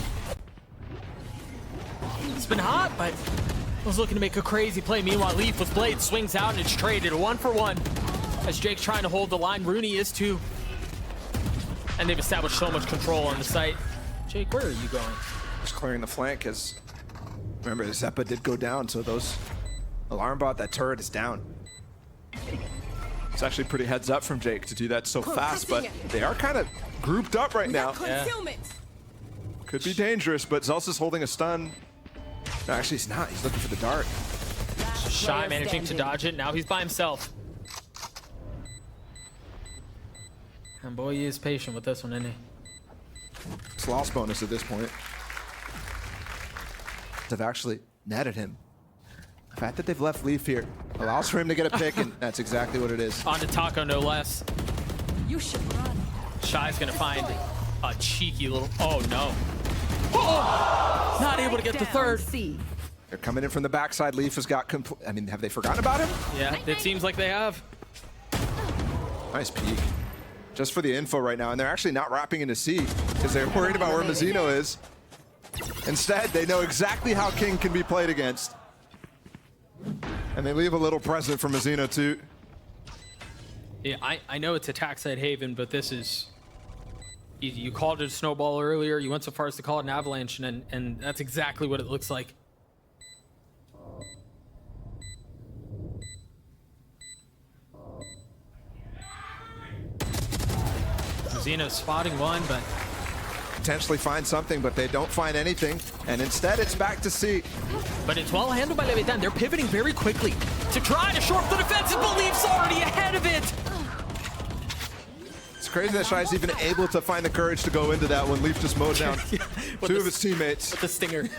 It's been hot, but was looking to make a crazy play. Meanwhile, Leaf with Blade swings out, and it's traded 1-for-1. As Jake's trying to hold the line, Rooney is too. And they've established so much control on the site. Jake, where are you going? Just clearing the flank, because remember, Xeppaa did go down, so those alarm bot, that turret is down. It's actually pretty heads up from Jake to do that so fast, but they are kind of grouped up right now. Yeah. Could be dangerous, but Zellsis holding a stun. No, actually he's not. He's looking for the dart. Shyy managing to dodge it. Now he's by himself. And boy, he is patient with this one, isn't he? It's loss bonus at this point. They've actually netted him. The fact that they've left Leaf here allows for him to get a pick, and that's exactly what it is. On to Taco, no less. You should run. Shy's gonna find a cheeky little. Oh no! Oh! Not able to get the third. They're coming in from the backside. Leaf has got I mean, have they forgotten about him? Yeah, it seems like they have. Nice peek. Just for the info right now, and they're actually not wrapping into C because they're worried about where Mazino is. Instead, they know exactly how kiNgg can be played against. And they leave a little present for Mazino too. Yeah, I know it's attack side Haven, but this is easy. You called it a snowball earlier. You went so far as to call it an avalanche, and that's exactly what it looks like. Mazino's spotting one, but Potentially find something, but they don't find anything. And instead, it's back to C. But it's well handled by Leviatán. They're pivoting very quickly to try to short the defensive, but Leaf's already ahead of it. It's crazy that Shy's even able to find the courage to go into that when Leaf just mowed down two of his teammates. With the stinger.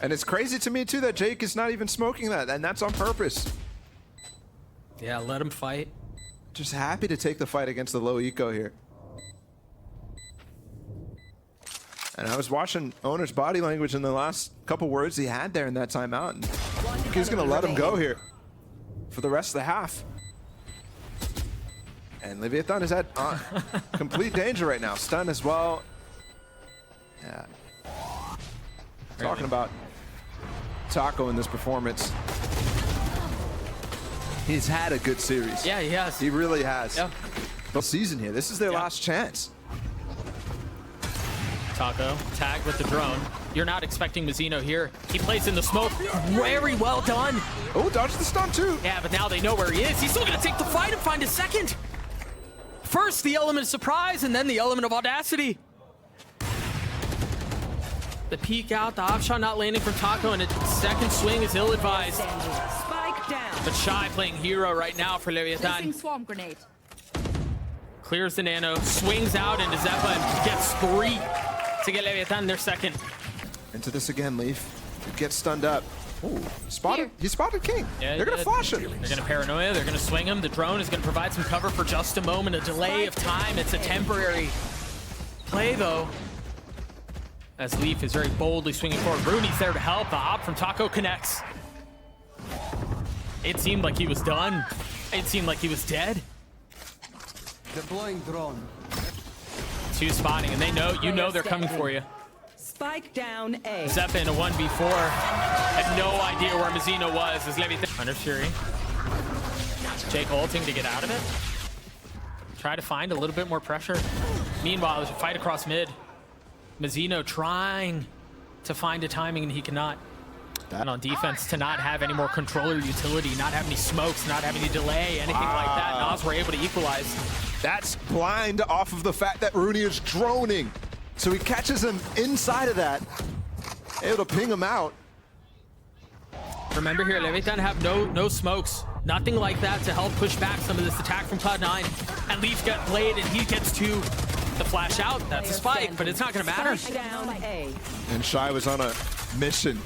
And it's crazy to me too that Jake is not even smoking that, and that's on purpose. Yeah, let him fight. Just happy to take the fight against the low eco here. And I was watching Owner's body language in the last couple words he had there in that timeout, and he's gonna let him go here for the rest of the half. And Leviatán is at complete danger right now. Stun as well. Yeah. Talking about Taco in this performance. He's had a good series. Yeah, he has. He really has. Yeah. The season here. This is their Yeah. last chance. Taco, tag with the drone. You're not expecting Mazino here. He plays in the smoke. Very well done. Oh, dodged the stun too. Yeah, but now they know where he is. He's still gonna take the fight and find a second. First, the element of surprise, and then the element of audacity. The peek out, the opshot not landing from Taco, and a second swing is ill-advised. Spike down. But Shyy playing hero right now for Placing Leviatán. swarm grenade. Clears the nano, swings out into Xeppaa, and gets 3 to get Leviatán their second. Into this again, Leaf. Gets stunned up. Ooh, spotted. He spotted kiNgg. Yeah, They're gonna flash him. They're gonna paranoia. They're gonna swing him. The drone is gonna provide some cover for just a moment. A delay of time. It's a temporary play though. As Leaf is very boldly swinging forward. Rooney's there to help. The hop from Taco connects. It seemed like he was done. It seemed like he was dead. Deploying drone. 2 spotting, and they know, you know they're coming for you. Spike down A. Xeppaa in a 1v4. Had no idea where Mazino was as Leviatán. Under Fury. Jake ulting to get out of it. Try to find a little bit more pressure. Meanwhile, there's a fight across mid. Mazino trying to find a timing, and he cannot. And on defense, to not have any more controller utility, not have any smokes, not have any delay, anything like that, Nas were able to equalize. That's blind off of the fact that runi is droning. So he catches him inside of that, able to ping him out. Remember here, Leviatán have no smokes, nothing like that to help push back some of this attack from Cloud9. And Leaf got played, and he gets to the flash out. That's a spike, but it's not going to matter. Down A. And Shyy was on a mission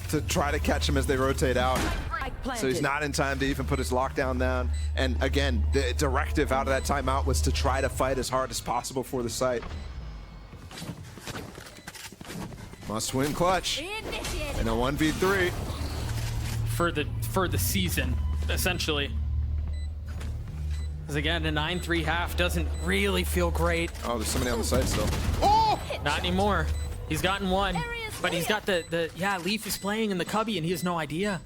to try to catch him as they rotate out. So he's not in time to even put his lockdown down. And again, the directive out of that timeout was to try to fight as hard as possible for the site. Must win clutch in a 1v3. For the season, essentially. Because again, a 9-3 half doesn't really feel great. Oh, there's somebody on the site still. Oh! Not anymore. He's gotten one, but he's got yeah, Leaf is playing in the cubby and he has no idea.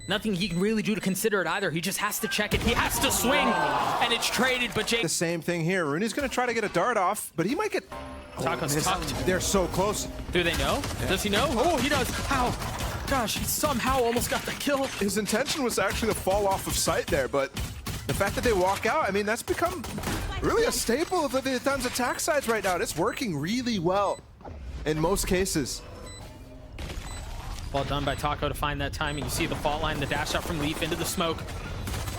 Nothing he can really do to consider it either. He just has to check it. He has to swing, and it's traded, but Jake... The same thing here. runi's gonna try to get a dart off, but he might get... Taco's tucked. They're so close. Do they know? Yeah. Does he know? Oh, he does. How? Gosh, he somehow almost got the kill. His intention was actually to fall off of sight there, but the fact that they walk out, I mean, that's become really a staple of Leviatán's attack sides right now. It's working really well in most cases. Well done by Taco to find that timing. You see the fault line, the dash out from Leaf into the smoke.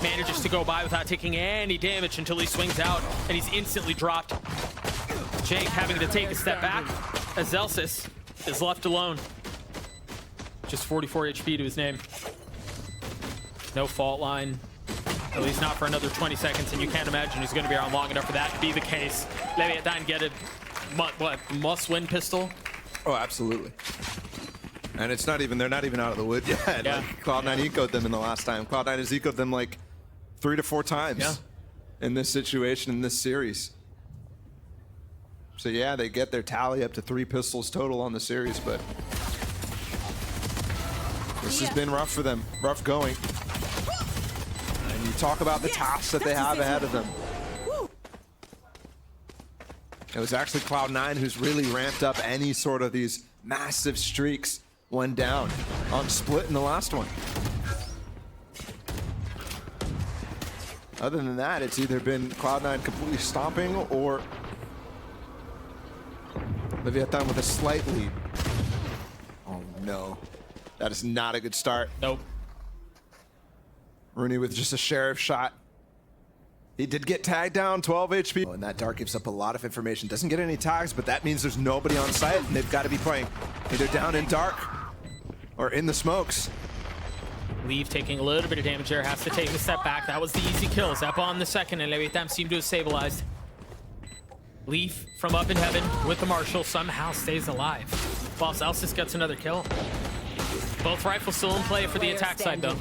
Manages to go by without taking any damage until he swings out, and he's instantly dropped. Jake having to take a step back as Zellsis is left alone. Just 44 HP to his name. No fault line, at least not for another 20 seconds, and you can't imagine he's going to be around long enough for that to be the case. Leviatán get a must-win pistol. Oh, absolutely. And it's not even, they're not even out of the wood yet. Yeah. Like, Cloud9 ecoed them in the last time. Cloud9 has ecoed them like 3 to 4 times in this situation, in this series. So yeah, they get their tally up to 3 pistols total on the series, but this has been rough for them, rough going. And you talk about the tasks that they have ahead of them. It was actually Cloud9 who's really ramped up any sort of these massive streaks when down on split in the last one. Other than that, it's either been Cloud9 completely stomping or Leviatán with a slight lead. Oh no, that is not a good start. Nope. runi with just a sheriff shot. He did get tagged down, 12 HP. And that dart gives up a lot of information. Doesn't get any tags, but that means there's nobody on site, and they've got to be playing either down in dark or in the smokes. Leaf taking a little bit of damage there, has to take a step back. That was the easy kill. Xeppaa on the second, and Leviatán seemed to have stabilized. Leaf from up in heaven with the Marshal somehow stays alive, while Zellsis gets another kill. Both rifles still in play for the attack side, though.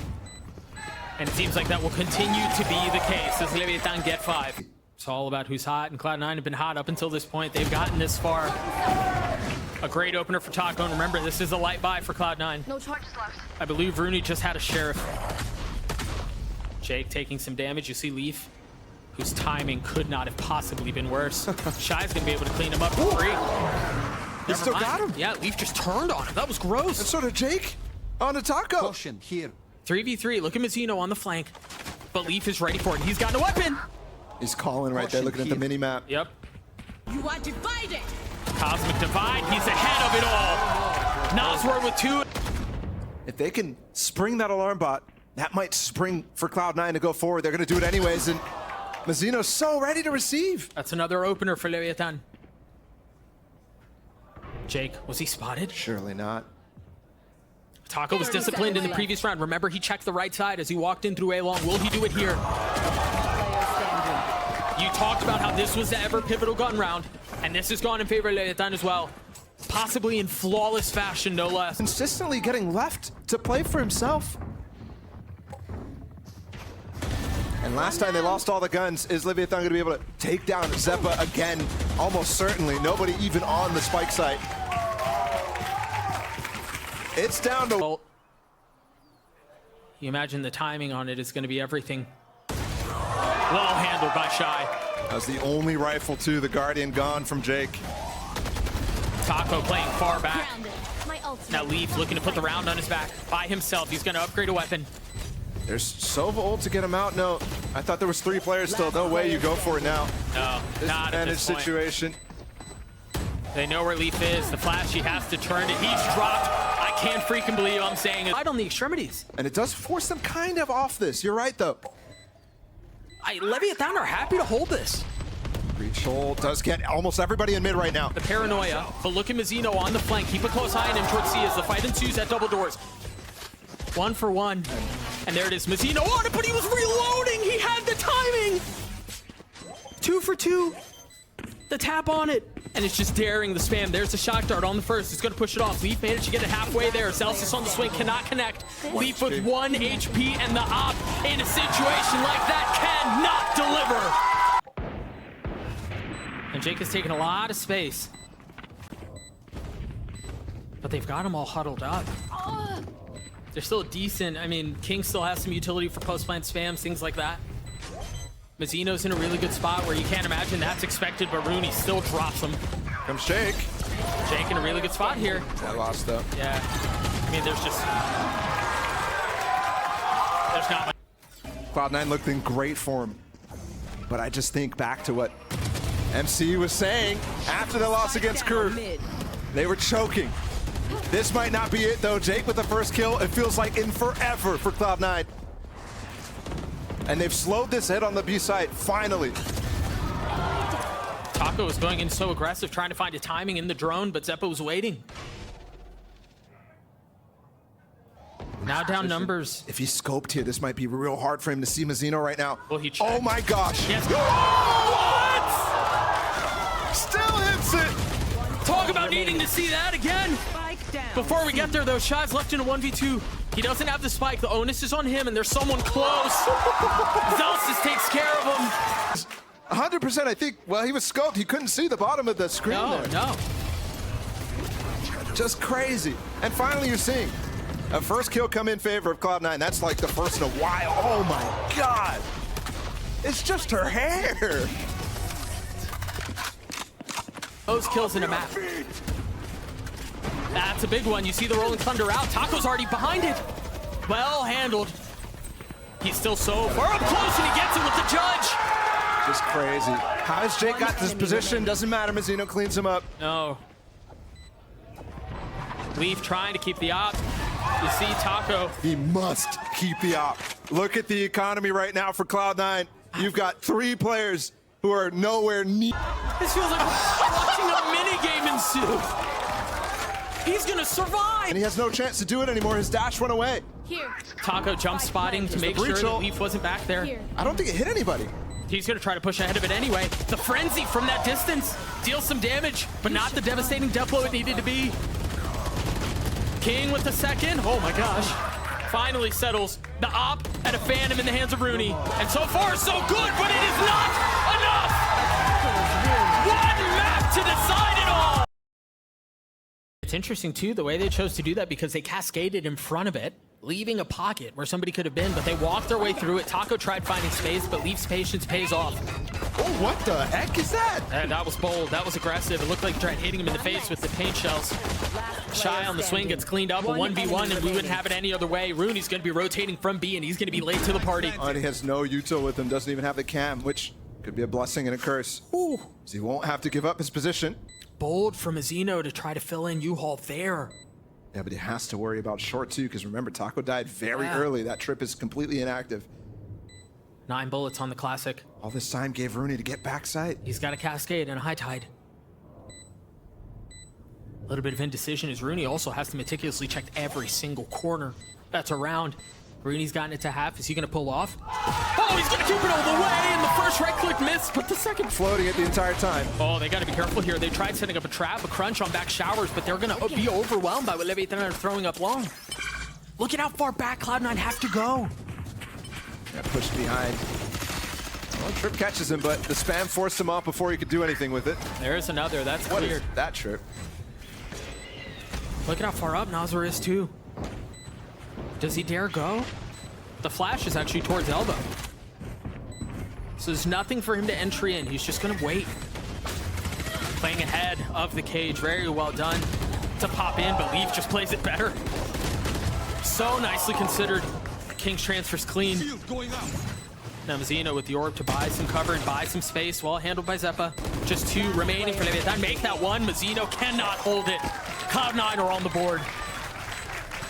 And it seems like that will continue to be the case as Leviatán get 5. It's all about who's hot, and Cloud9 have been hot up until this point. They've gotten this far. A great opener for Taco, and remember, this is a light buy for Cloud9. No charges left. I believe runi just had a sheriff. Jake taking some damage. You see Leaf, whose timing could not have possibly been worse. Shy's gonna be able to clean him up for free. He still got him. Yeah, Leaf just turned on him. That was gross. And so did Jake on a Taco. Caution here. 3v3, look at Mazino on the flank. But Leaf is ready for it. He's got a weapon. He's calling right there, looking at the mini-map. Yep. You are divided. Cosmic Divide, he's ahead of it all. Naswar with 2. If they can spring that alarm bot, that might spring for Cloud9 to go forward. They're going to do it anyways, and Mazino's so ready to receive. That's another opener for Leviatán. Jake, was he spotted? Surely not. Taco was disciplined in the previous round. Remember, he checked the right side as he walked in through A-long. Will he do it here? You talked about how this was the ever pivotal gun round, and this has gone in favor of Leviatán as well. Possibly in flawless fashion, no less. Consistently getting left to play for himself. And last time they lost all the guns, is Leviatán going to be able to take down Xeppaa again? Almost certainly. Nobody even on the spike site. It's down to... Well, you imagine the timing on it is going to be everything. Well handled by Shyy. That was the only rifle too. The Guardian gone from Jake. Taco playing far back. Now Leaf looking to put the round on his back by himself. He's going to upgrade a weapon. There's Sova ult to get him out. No, I thought there was 3 players still. No way you go for it now. No, not at this point. Situation. They know where Leaf is. The flash, he has to turn it. He's dropped. I can't freaking believe I'm saying it. Right on the extremities. And it does force them kind of off this. You're right, though. Leviatán are happy to hold this. Breach ult does get almost everybody in mid right now. The paranoia, but look at Mazino on the flank. Keep a close eye on him towards C as the fight ensues at double doors. 1 for 1. And there it is. Mazino on it, but he was reloading. He had the timing. 2 for 2. The tap on it. And it's just daring the spam. There's the shock dart on the first. It's going to push it off. Leaf managed to get it halfway there. Zellsis on the swing cannot connect. Leaf with 1 HP and the op in a situation like that cannot deliver. And Jake has taken a lot of space. But they've got them all huddled up. They're still decent. I mean, kiNgg still has some utility for post-plant spams, things like that. Mazino's in a really good spot where you can't imagine that's expected, but runi still drops him. Comes Jake. Jake in a really good spot here. I lost though. Yeah. I mean, there's not much. Cloud9 looked in great form. But I just think back to what MC was saying after the loss against Crew. They were choking. This might not be it though. Jake with the first kill. It feels like in forever for Cloud9. And they've slowed this hit on the B side, finally. Taco was going in so aggressive, trying to find a timing in the drone, but Xeppaa was waiting. Now down numbers. If he scoped here, this might be real hard for him to see Mazino right now. Well, he checked. Oh my gosh. Yes. What? Still hits it. Talk about needing to see that again. Before we get there though, Shyy's left in a 1v2. He doesn't have the spike. The onus is on him, and there's someone close. Zellsis takes care of him. 100%, I think. Well, he was scoped. He couldn't see the bottom of the screen there. No. Just crazy. And finally, you're seeing a first kill come in favor of Cloud9. That's like the first in a while. Oh my God. It's just her hair. Those kills in a map. That's a big one. You see the Rolling Thunder out. Taco's already behind it. Well handled. He's still so far up close, and he gets it with the judge. Just crazy. How has Jake got this position? Doesn't matter. Mazino cleans him up. No. Leaf trying to keep the op. You see Taco. He must keep the op. Look at the economy right now for Cloud9. You've got 3 players who are nowhere near. This feels like watching a mini game ensue. He's gonna survive! And he has no chance to do it anymore. His dash went away. Here. Taco jump spotting to make sure that Leaf wasn't back there. Here. I don't think it hit anybody. He's gonna try to push ahead of it anyway. The frenzy from that distance deals some damage, but not the devastating death blow it needed to be. kiNgg with the second. Oh my gosh. Finally settles the op and a phantom in the hands of runi. And so far, so good, but it is not enough! One map to decide it all! It's interesting too, the way they chose to do that, because they cascaded in front of it, leaving a pocket where somebody could have been, but they walked their way through it. Taco tried finding space, but Leaf's patience pays off. Oh, what the heck is that? That was bold. That was aggressive. It looked like tried hitting him in the face with the paint shells. Shyy on the swing gets cleaned up, a 1v1, and we wouldn't have it any other way. runi's going to be rotating from B, and he's going to be late to the party. And he has no util with him, doesn't even have the cam, which could be a blessing and a curse. Ooh. So he won't have to give up his position. Bold from Mazino to try to fill in U-Haul there. Yeah, but he has to worry about short too, because remember, Taco died very early. That trip is completely inactive. 9 bullets on the classic. All this time gave runi to get backside. He's got a cascade and a high tide. A little bit of indecision as runi also has to meticulously check every single corner that's around. runi's gotten it to half. Is he going to pull off? Oh, he's going to keep it all the way, and the first right click missed, but the second floating it the entire time. Oh, they got to be careful here. They tried setting up a trap, a crunch on back showers, but they're going to be overwhelmed by what Leviatán are throwing up long. Look at how far back Cloud9 have to go. Yeah, pushed behind. Well, Trip catches him, but the spam forced him off before he could do anything with it. There's another. That's what weird. Is that Trip? Look at how far up Nazar is, too. Does he dare go? The flash is actually towards elbow. So there's nothing for him to entry in. He's just going to wait. Playing ahead of the cage. Very well done. to pop in, but Leaf just plays it better. So nicely considered. kiNgg's transfers clean. Now Mazino with the orb to buy some cover and buy some space, well handled by Xeppaa. Just 2 remaining for Leviatán. Make that one. Mazino cannot hold it. Cloud9 are on the board.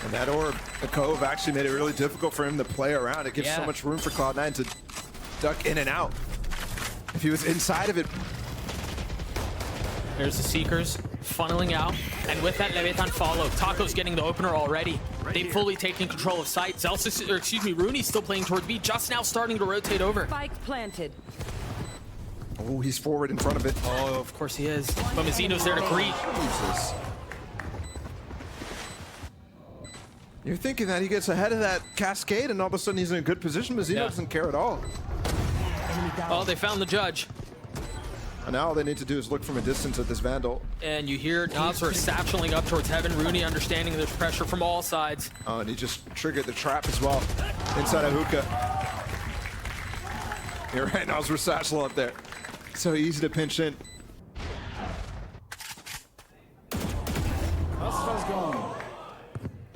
And that orb, the Cove, actually made it really difficult for him to play around. It gives so much room for Cloud9 to duck in and out. If he was inside of it. There's the Seekers funneling out. And with that, Leviatán follow. Taco's getting the opener already. They've fully taken control of site. Zellsis, or excuse me, Runi's still playing towards B, just now starting to rotate over. Spike planted. Oh, he's forward in front of it. Oh, of course he is. But Mazino's there to greet. Jesus. You're thinking that he gets ahead of that cascade and all of a sudden he's in a good position. Mazino doesn't care at all. Oh, they found the judge. And now all they need to do is look from a distance at this Vandal. And you hear Nazar satcheling up towards heaven. Runi understanding there's pressure from all sides. Oh, and he just triggered the trap as well inside of hookah. You're right, Nazar satchel up there. So easy to pinch in.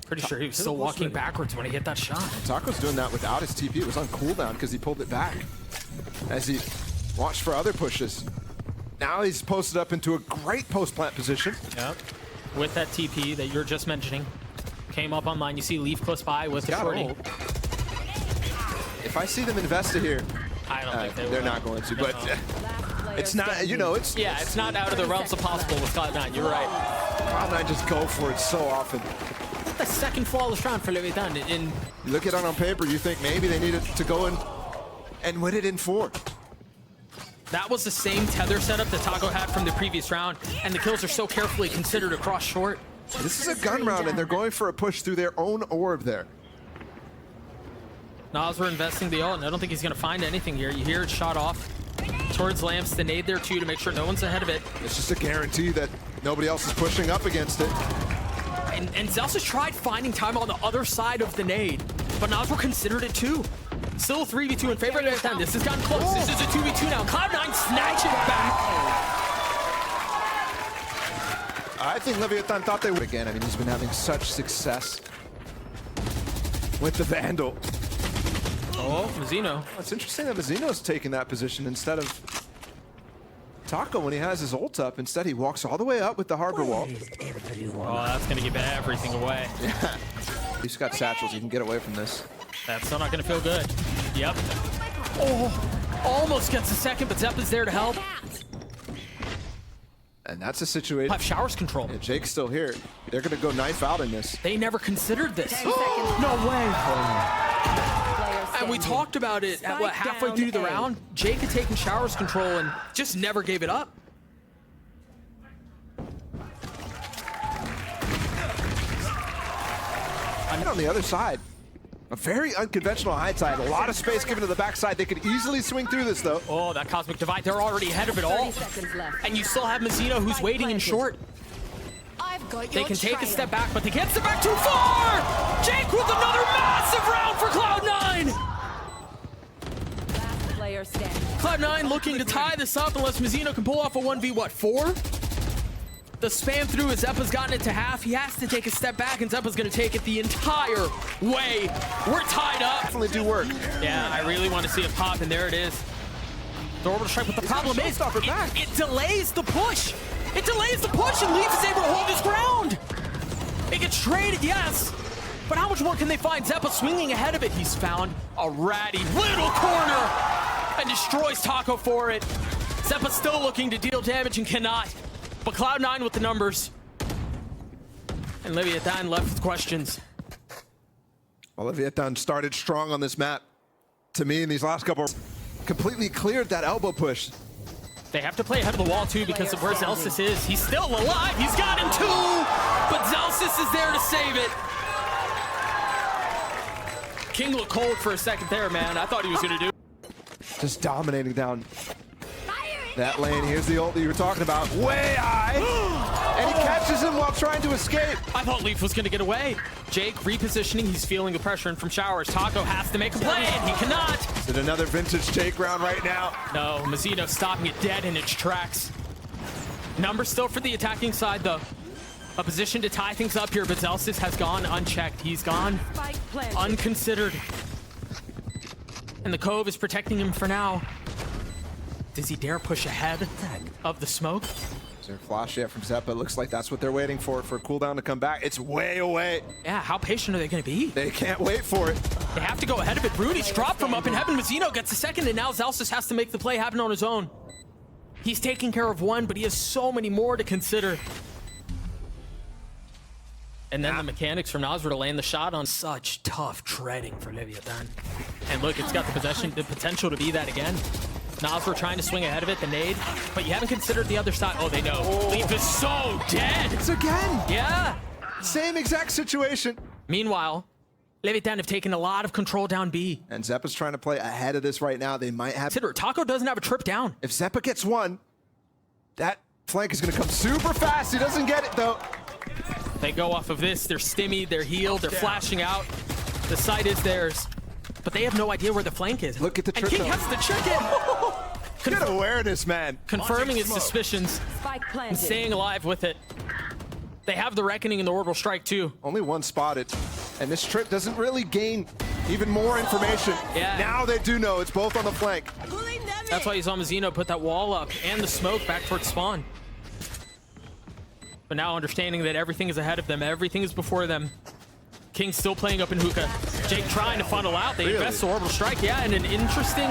Pretty sure he was still walking backwards when he hit that shot. Taco's doing that without his TP. It was on cooldown because he pulled it back as he watched for other pushes. Now he's posted up into a great post-plant position. Yep. With that TP that you're just mentioning. Came up online. You see Leaf close by with the shorty. If I see them invested here, I don't think they're not going to, but it's not, you know, it's... Yeah, it's not out of the realms of possible with Cloud9. You're right. Cloud9 just go for it so often. The second flawless round for Leviatán. You look at it on paper, you think maybe they needed to go in and win it in 4. That was the same tether setup that Taco had from the previous round, and the kills are so carefully considered across short. This is a gun round, and they're going for a push through their own orb there. Nazar investing the ult, and I don't think he's going to find anything here. You hear it shot off towards Lamps, the nade there too to make sure no one's ahead of it. It's just a guarantee that nobody else is pushing up against it. And Zellsis tried finding time on the other side of the nade, but Nazar considered it too. Still 3v2 in favor of Leviatán. This has gotten close. Oh. This is a 2v2 now. Cloud9 snatch it back. I think Leviatán thought they would again. I mean, he's been having such success with the Vandal. Oh, Mazino. It's interesting that Mazino's taking that position instead of Taco when he has his ult up. Instead, he walks all the way up with the harbor wall. Oh, that's going to give everything away. Yeah. He's got satchels. He can get away from this. That's still not going to feel good. Yep. Oh, almost gets a second, but Xeppaa's there to help. And that's a situation. Have showers control. Yeah, Jake's still here. They're going to go knife out in this. They never considered this. No way. And we talked about it at what, halfway through the round. Jake had taken showers control and just never gave it up. And on the other side, a very unconventional high side. A lot of space given to the backside. They could easily swing through this, though. Oh, that Cosmic Divide. They're already ahead of it all. And you still have Mazino, who's waiting in short. They can take a step back, but they can't step back too far! Jake with another massive round for Cloud9! Cloud9 looking to tie this up unless Mazino can pull off a 1v4? The spam through as Xeppaa's gotten it to half. He has to take a step back, and Xeppaa's going to take it the entire way. We're tied up. Definitely do work. Yeah, I really want to see it pop, and there it is. The orbital strike, but the problem is it delays the push. It delays the push, and Leaf is able to hold his ground. It gets traded, yes. But how much more can they find? Xeppaa swinging ahead of it. He's found a ratty little corner and destroys Taco for it. Xeppaa still looking to deal damage and cannot. But Cloud9 with the numbers. And Leviatán left with questions. Well, Leviatán started strong on this map. To me, in these last couple, completely cleared that elbow push. They have to play ahead of the wall, too, because of where Zellsis is. He's still alive. He's got him, too. But Zellsis is there to save it. kiNgg looked cold for a second there, man. I thought he was going to do it. Just dominating down that lane. Here's the ult that you were talking about. Way high. And he catches him while trying to escape. I thought Leaf was going to get away. Jake repositioning. He's feeling the pressure in from showers. Taco has to make a play, and he cannot. Is it another vintage Jake round right now? No, Mazino stopping it dead in its tracks. Numbers still for the attacking side, though. A position to tie things up here, but Zellsis has gone unchecked. He's gone Spike planted. unconsidered. And the Cove is protecting him for now. Does he dare push ahead of the smoke? Is there a flash yet from Xeppaa? Looks like that's what they're waiting for cooldown to come back. It's way away. Yeah, how patient are they going to be? They can't wait for it. They have to go ahead of it. Rudy's dropped from up in heaven. Mazino gets a second, and now Zellsis has to make the play happen on his own. He's taking care of one, but he has so many more to consider. And then the mechanics from Nasr to land the shot on such tough treading for Leviatán. And look, it's got the potential to be that again. Nasr trying to swing ahead of it, the nade, but you haven't considered the other side. Oh, they know. Leaf is so dead. It's again. Yeah. Same exact situation. Meanwhile, Leviatán have taken a lot of control down B. And Xeppaa's trying to play ahead of this right now. They might have... Consider, Taco doesn't have a trip down. If Xeppaa gets one, that flank is going to come super fast. He doesn't get it, though. They go off of this. They're stimmy, they're healed, they're flashing out. The site is theirs. But they have no idea where the flank is. Look at the trick. And kiNgg has the chicken. Good awareness, man. Confirming his suspicions. Spike And planted. staying alive with it. They have the Reckoning and the Orbital Strike too. Only one spotted. And this trip doesn't really gain even more information. Yeah. Now they do know it's both on the flank. That's why you saw Mazino put that wall up and the smoke back towards spawn. But now understanding that everything is ahead of them, everything is before them. kiNgg still playing up in hookah. Jake trying to funnel out. They invest the Orbital Strike, yeah, in an interesting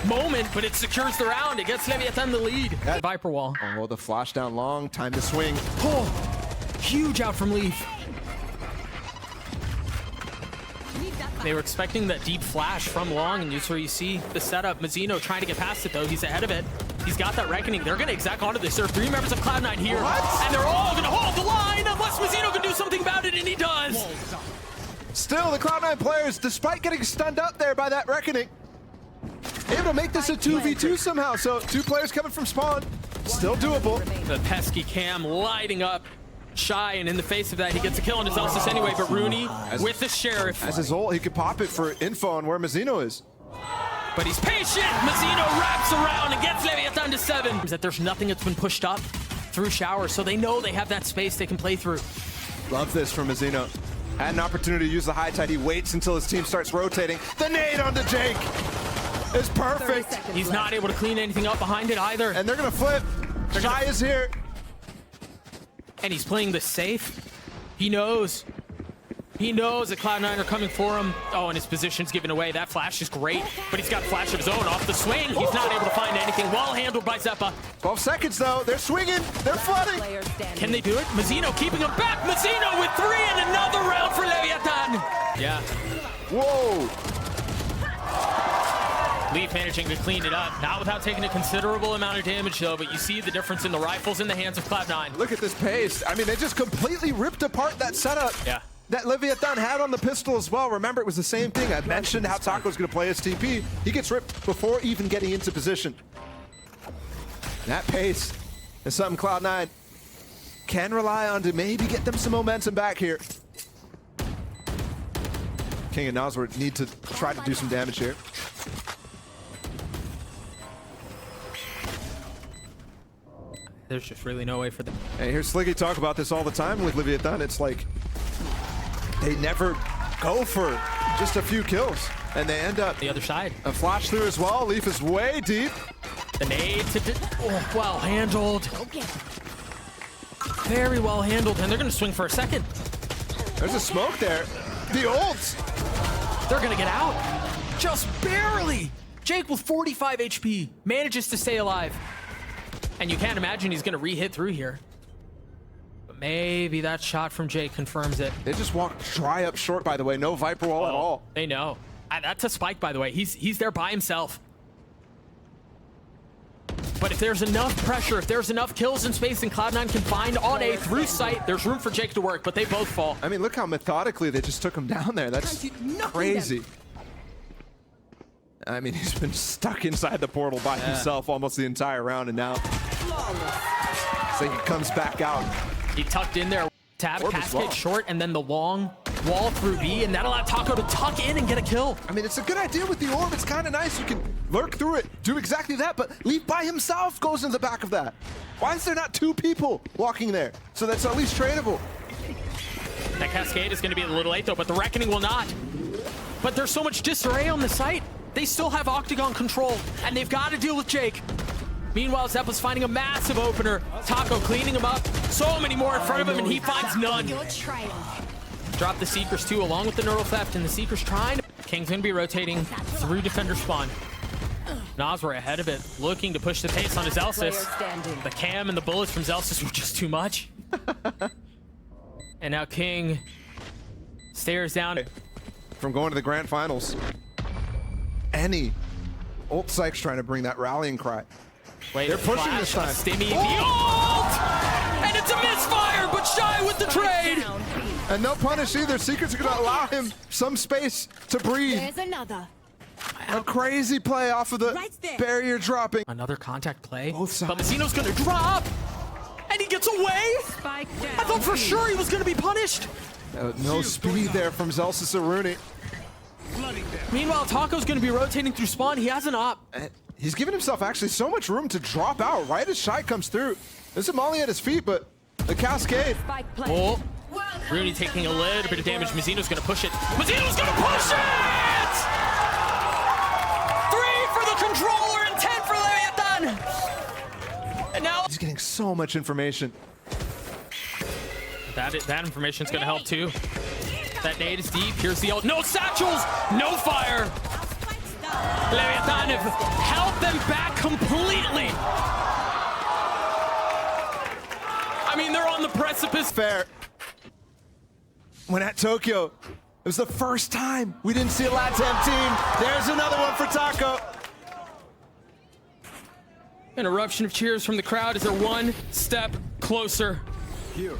moment, but it secures the round. It gets Leviatán the lead. Viper wall. Oh, the flash down long. Time to swing. Oh, huge out from Leaf. They were expecting that deep flash from long, and that's where you see the setup. Mazino trying to get past it, though. He's ahead of it. He's got that Reckoning. They're going to exact onto this. There are 3 members of Cloud9 here, and they're all going to hold the line unless Mazino can do something about it, and he does. Still, the Cloud9 players, despite getting stunned up there by that Reckoning, able to make this a 2v2 somehow. So 2 players coming from spawn. Still doable. The pesky cam lighting up Shyy, and in the face of that, he gets a kill on his Zellsis anyway, but Runi with the Sheriff. As his ult, he could pop it for info on where Mazino is. But he's patient. Mazino wraps around and gets Leviatán to 7. That there's nothing that's been pushed up through shower, so they know they have that space they can play through. Love this from Mazino. Had an opportunity to use the high tide. He waits until his team starts rotating. The nade onto Jake is perfect. He's not able to clean anything up behind it either. And they're going to flip. Shyy is here. And he's playing this safe. He knows. He knows that Cloud9 are coming for him. Oh, and his position's given away. That flash is great, but he's got a flash of his own off the swing. He's not able to find anything. Well handled by Xeppaa. 12 seconds, though. They're swinging. They're flooding. Can they do it? Mazino keeping him back. Mazino with 3 and another round for Leviatán. Yeah. Whoa. Leaf managing to clean it up. Not without taking a considerable amount of damage, though, but you see the difference in the rifles in the hands of Cloud9. Look at this pace. I mean, they just completely ripped apart that setup. Yeah. That Leviatán had on the pistol as well. Remember, it was the same thing. I mentioned how Taco's going to play his TP. He gets ripped before even getting into position. That pace is something Cloud9 can rely on to maybe get them some momentum back here. kiNgg and Nasr need to try to do some damage here. There's just really no way for them. And here's Sliggy talk about this all the time with Leviatán. It's like they never go for just a few kills, and they end up The other side. a flash through as well. Leaf is way deep. The nade to well handled. Very well handled, and they're going to swing for a second. There's a smoke there. The ults. They're going to get out. Just barely. Jake with 45 HP manages to stay alive. And you can't imagine he's going to re-hit through here. But maybe that shot from Jake confirms it. They just walked dry up short, by the way. No Viper wall at all. They know. That's a spike, by the way. He's there by himself. But if there's enough pressure, if there's enough kills in space and Cloud9 can find on A through sight, there's room for Jake to work, but they both fall. I mean, look how methodically they just took him down there. That's crazy. I mean, he's been stuck inside the portal by himself almost the entire round, and now so he comes back out. He tucked in there, tab, Orb as cascade well. short, and then the long wall through B, and that allowed Taco to tuck in and get a kill. I mean, it's a good idea with the orb. It's kind of nice. You can lurk through it, do exactly that, but Leaf by himself goes in the back of that. Why is there not two people walking there? So that's at least tradable. That Cascade is going to be a little late, though, but the Reckoning will not. But there's so much disarray on the site. They still have Octagon control, and they've got to deal with Jake. Meanwhile, Xeppaa's finding a massive opener. Taco cleaning him up. So many more in front of him, and he finds none. Drop the Seekers, too, along with the Neural Theft, and the Seekers trying to... kiNgg's going to be rotating through Defender spawn. Nas were ahead of it, looking to push the pace on his Zellsis. The cam and the bullets from Zellsis were just too much. And now kiNgg stares down. From going to the grand finals. Any. Ult Psych's trying to bring that rallying cry. Wait, they're pushing this time. Stimmy, the ult! And it's a misfire, but Shyy with the trade! And no punish either. Secrets are going to allow him some space to breathe. There's another. A crazy play off of the barrier dropping. Another contact play. Both sides. But Mazino's going to drop! And he gets away! Spike down. I thought for sure he was going to be punished! No speed there from Zellsis or Runi. Meanwhile, Taco's going to be rotating through spawn. He has an op. He's given himself actually so much room to drop out right as Shyy comes through. There's a molly at his feet, but the Cascade. Spike plant. Oh, Runi taking a little bit of damage. Mazino's going to push it. Mazino's going to push it! 3 for the controller and 10 for Leviatán. And now He's getting so much information. that information's going to help too. That nade is deep. Here's the ult. No satchels, no fire. Leviatán have held them back completely. I mean, they're on the precipice. Fair. When at Tokyo, it was the first time we didn't see a LATAM team. There's another one for Taco. An eruption of cheers from the crowd as they're one step closer. Here.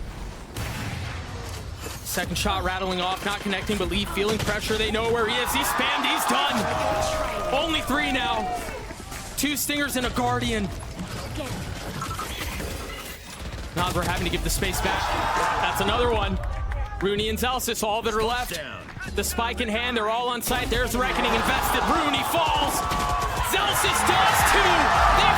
Second shot rattling off, not connecting, but Lee feeling pressure. They know where he is. He's spammed, he's done. Only 3 now. 2 stingers and a guardian. Nas, we're having to give the space back. That's another one. Runi and Zellsis, all that are left. The spike in hand, they're all on site. There's the Reckoning invested. Runi falls. Zellsis does too. They